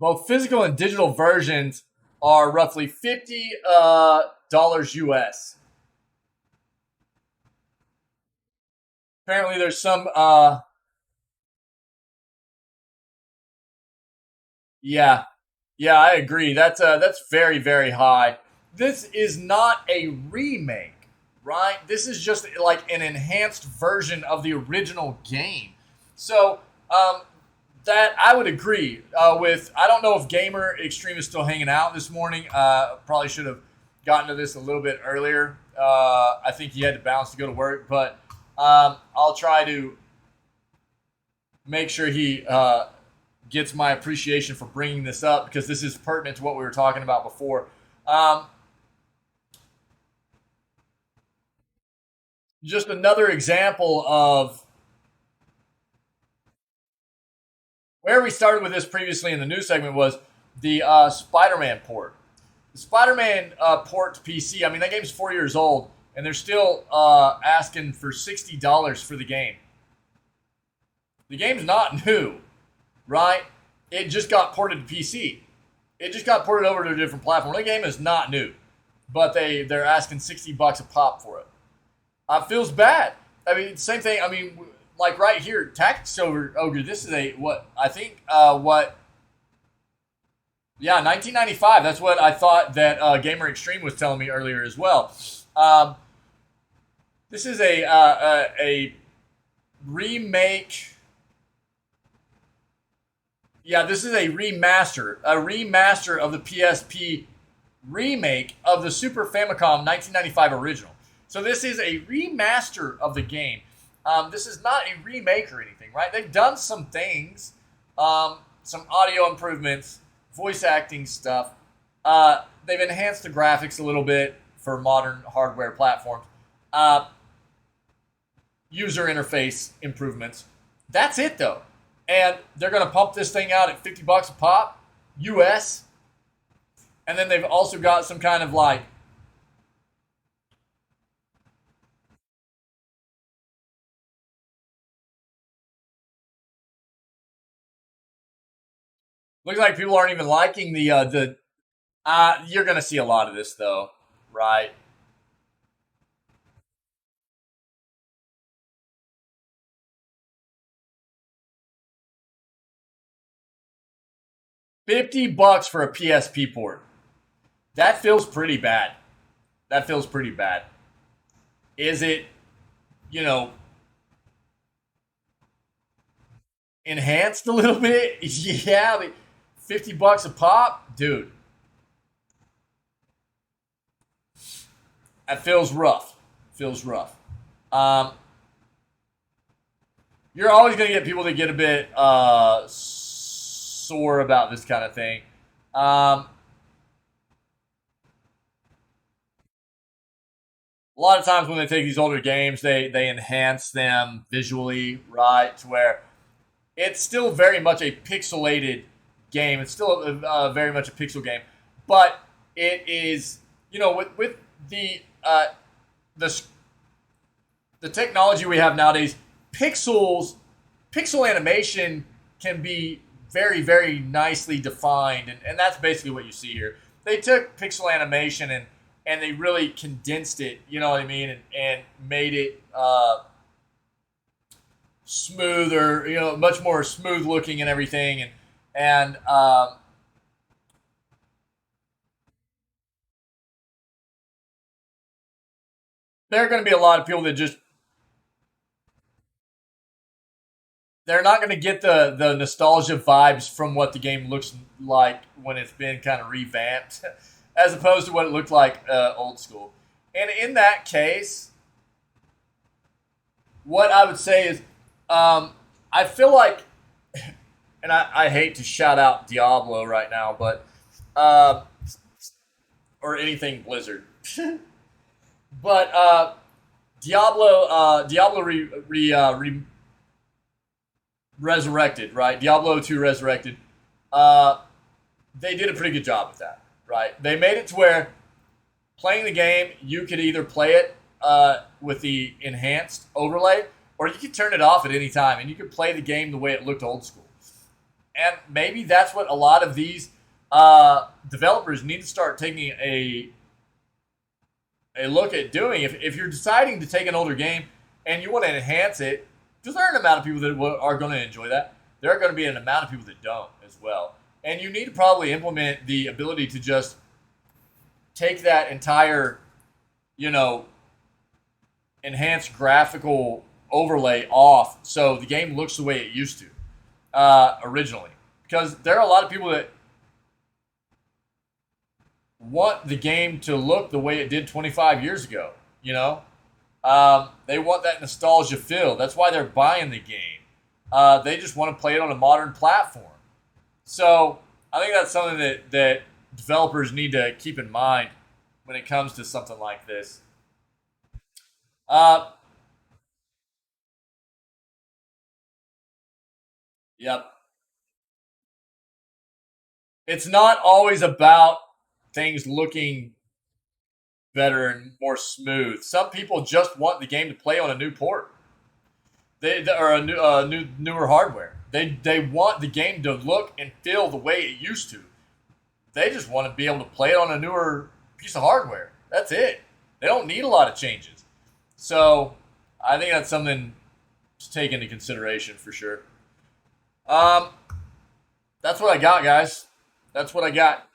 A: Both physical and digital versions are roughly $50 US. Apparently, there's some. Yeah, I agree. That's very very high. This is not a remake, right? This is just like an enhanced version of the original game. So that I would agree with. I don't know if Gamer Extreme is still hanging out this morning. Probably should have gotten to this a little bit earlier. I think he had to bounce to go to work, but I'll try to make sure he gets my appreciation for bringing this up because this is pertinent to what we were talking about before. Just another example of where we started with this previously in the news segment was the Spider-Man port. The Spider-Man port to PC, I mean, that game's 4 years old, and they're still asking for $60 for the game. The game's not new, right? It just got ported to PC. It just got ported over to a different platform. The game is not new, but they're asking $60 a pop for it. Feels bad. I mean, same thing. I mean, like right here, Tactics Ogre. This is Yeah, 1995. That's what I thought that Gamer Extreme was telling me earlier as well. This is a remake. Yeah, this is a remaster of the PSP remake of the Super Famicom 1995 original. So this is a remaster of the game. This is not a remake or anything, right? They've done some things, some audio improvements, voice acting stuff. They've enhanced the graphics a little bit for modern hardware platforms. User interface improvements. That's it, though. And they're going to pump this thing out at $50 a pop, US. And then they've also got some kind of like looks like people aren't even liking the you're going to see a lot of this though, right? $50 for a PSP port. That feels pretty bad. That feels pretty bad. Is it, enhanced a little bit? Yeah, but $50 a pop? Dude. That feels rough. Feels rough. You're always going to get people that get a bit sore about this kind of thing. A lot of times when they take these older games, they enhance them visually, right? To where it's still very much a pixelated game. It's still very much a pixel game, but it is, with the technology we have nowadays, pixel animation can be very, very nicely defined, and that's basically what you see here. They took pixel animation and they really condensed it, you know what I mean, and made it smoother, much more smooth looking and everything, and there are going to be a lot of people that just they're not going to get the nostalgia vibes from what the game looks like when it's been kind of revamped, as opposed to what it looked like old school. And in that case, what I would say is, I feel like, and I hate to shout out Diablo right now, but or anything Blizzard, but Diablo Resurrected, right? Diablo 2 Resurrected. They did a pretty good job with that, right? They made it to where playing the game, you could either play it with the enhanced overlay, or you could turn it off at any time, and you could play the game the way it looked old school. And maybe that's what a lot of these developers need to start taking a look at doing. If you're deciding to take an older game and you want to enhance it, because there are an amount of people that are going to enjoy that. There are going to be an amount of people that don't as well. And you need to probably implement the ability to just take that entire, enhanced graphical overlay off so the game looks the way it used to originally. Because there are a lot of people that want the game to look the way it did 25 years ago, They want that nostalgia feel. That's why they're buying the game. They just want to play it on a modern platform. So I think that's something that developers need to keep in mind when it comes to something like this. Yep. It's not always about things looking better and more smooth. Some people just want the game to play on a new port. Or a newer hardware. They want the game to look and feel the way it used to. They just want to be able to play it on a newer piece of hardware. That's it. They don't need a lot of changes. So I think that's something to take into consideration for sure. That's what I got, guys. That's what I got.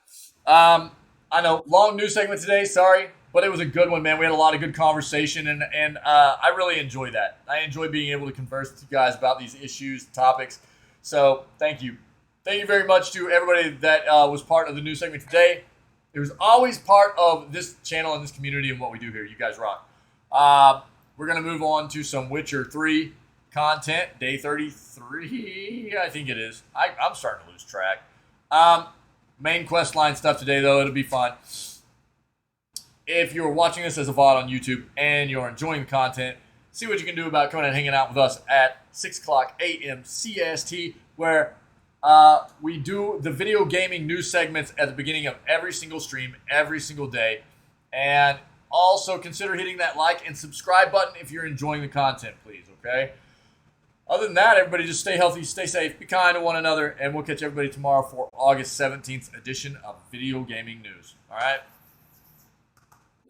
A: I know, long news segment today, sorry, but it was a good one, man. We had a lot of good conversation, and I really enjoy that. I enjoy being able to converse with you guys about these issues, topics. So thank you. Thank you very much to everybody that was part of the news segment today. It was always part of this channel and this community and what we do here. You guys rock. We're going to move on to some Witcher 3 content. Day 33, I think it is. I'm starting to lose track. Main quest line stuff today, though. It'll be fun. If you're watching this as a VOD on YouTube and you're enjoying the content, see what you can do about coming and hanging out with us at 6 o'clock a.m. CST, where we do the video gaming news segments at the beginning of every single stream, every single day. And also consider hitting that like and subscribe button if you're enjoying the content, please, okay? Other than that, everybody just stay healthy, stay safe, be kind to one another, and we'll catch everybody tomorrow for August 17th edition of Video Gaming News. All right?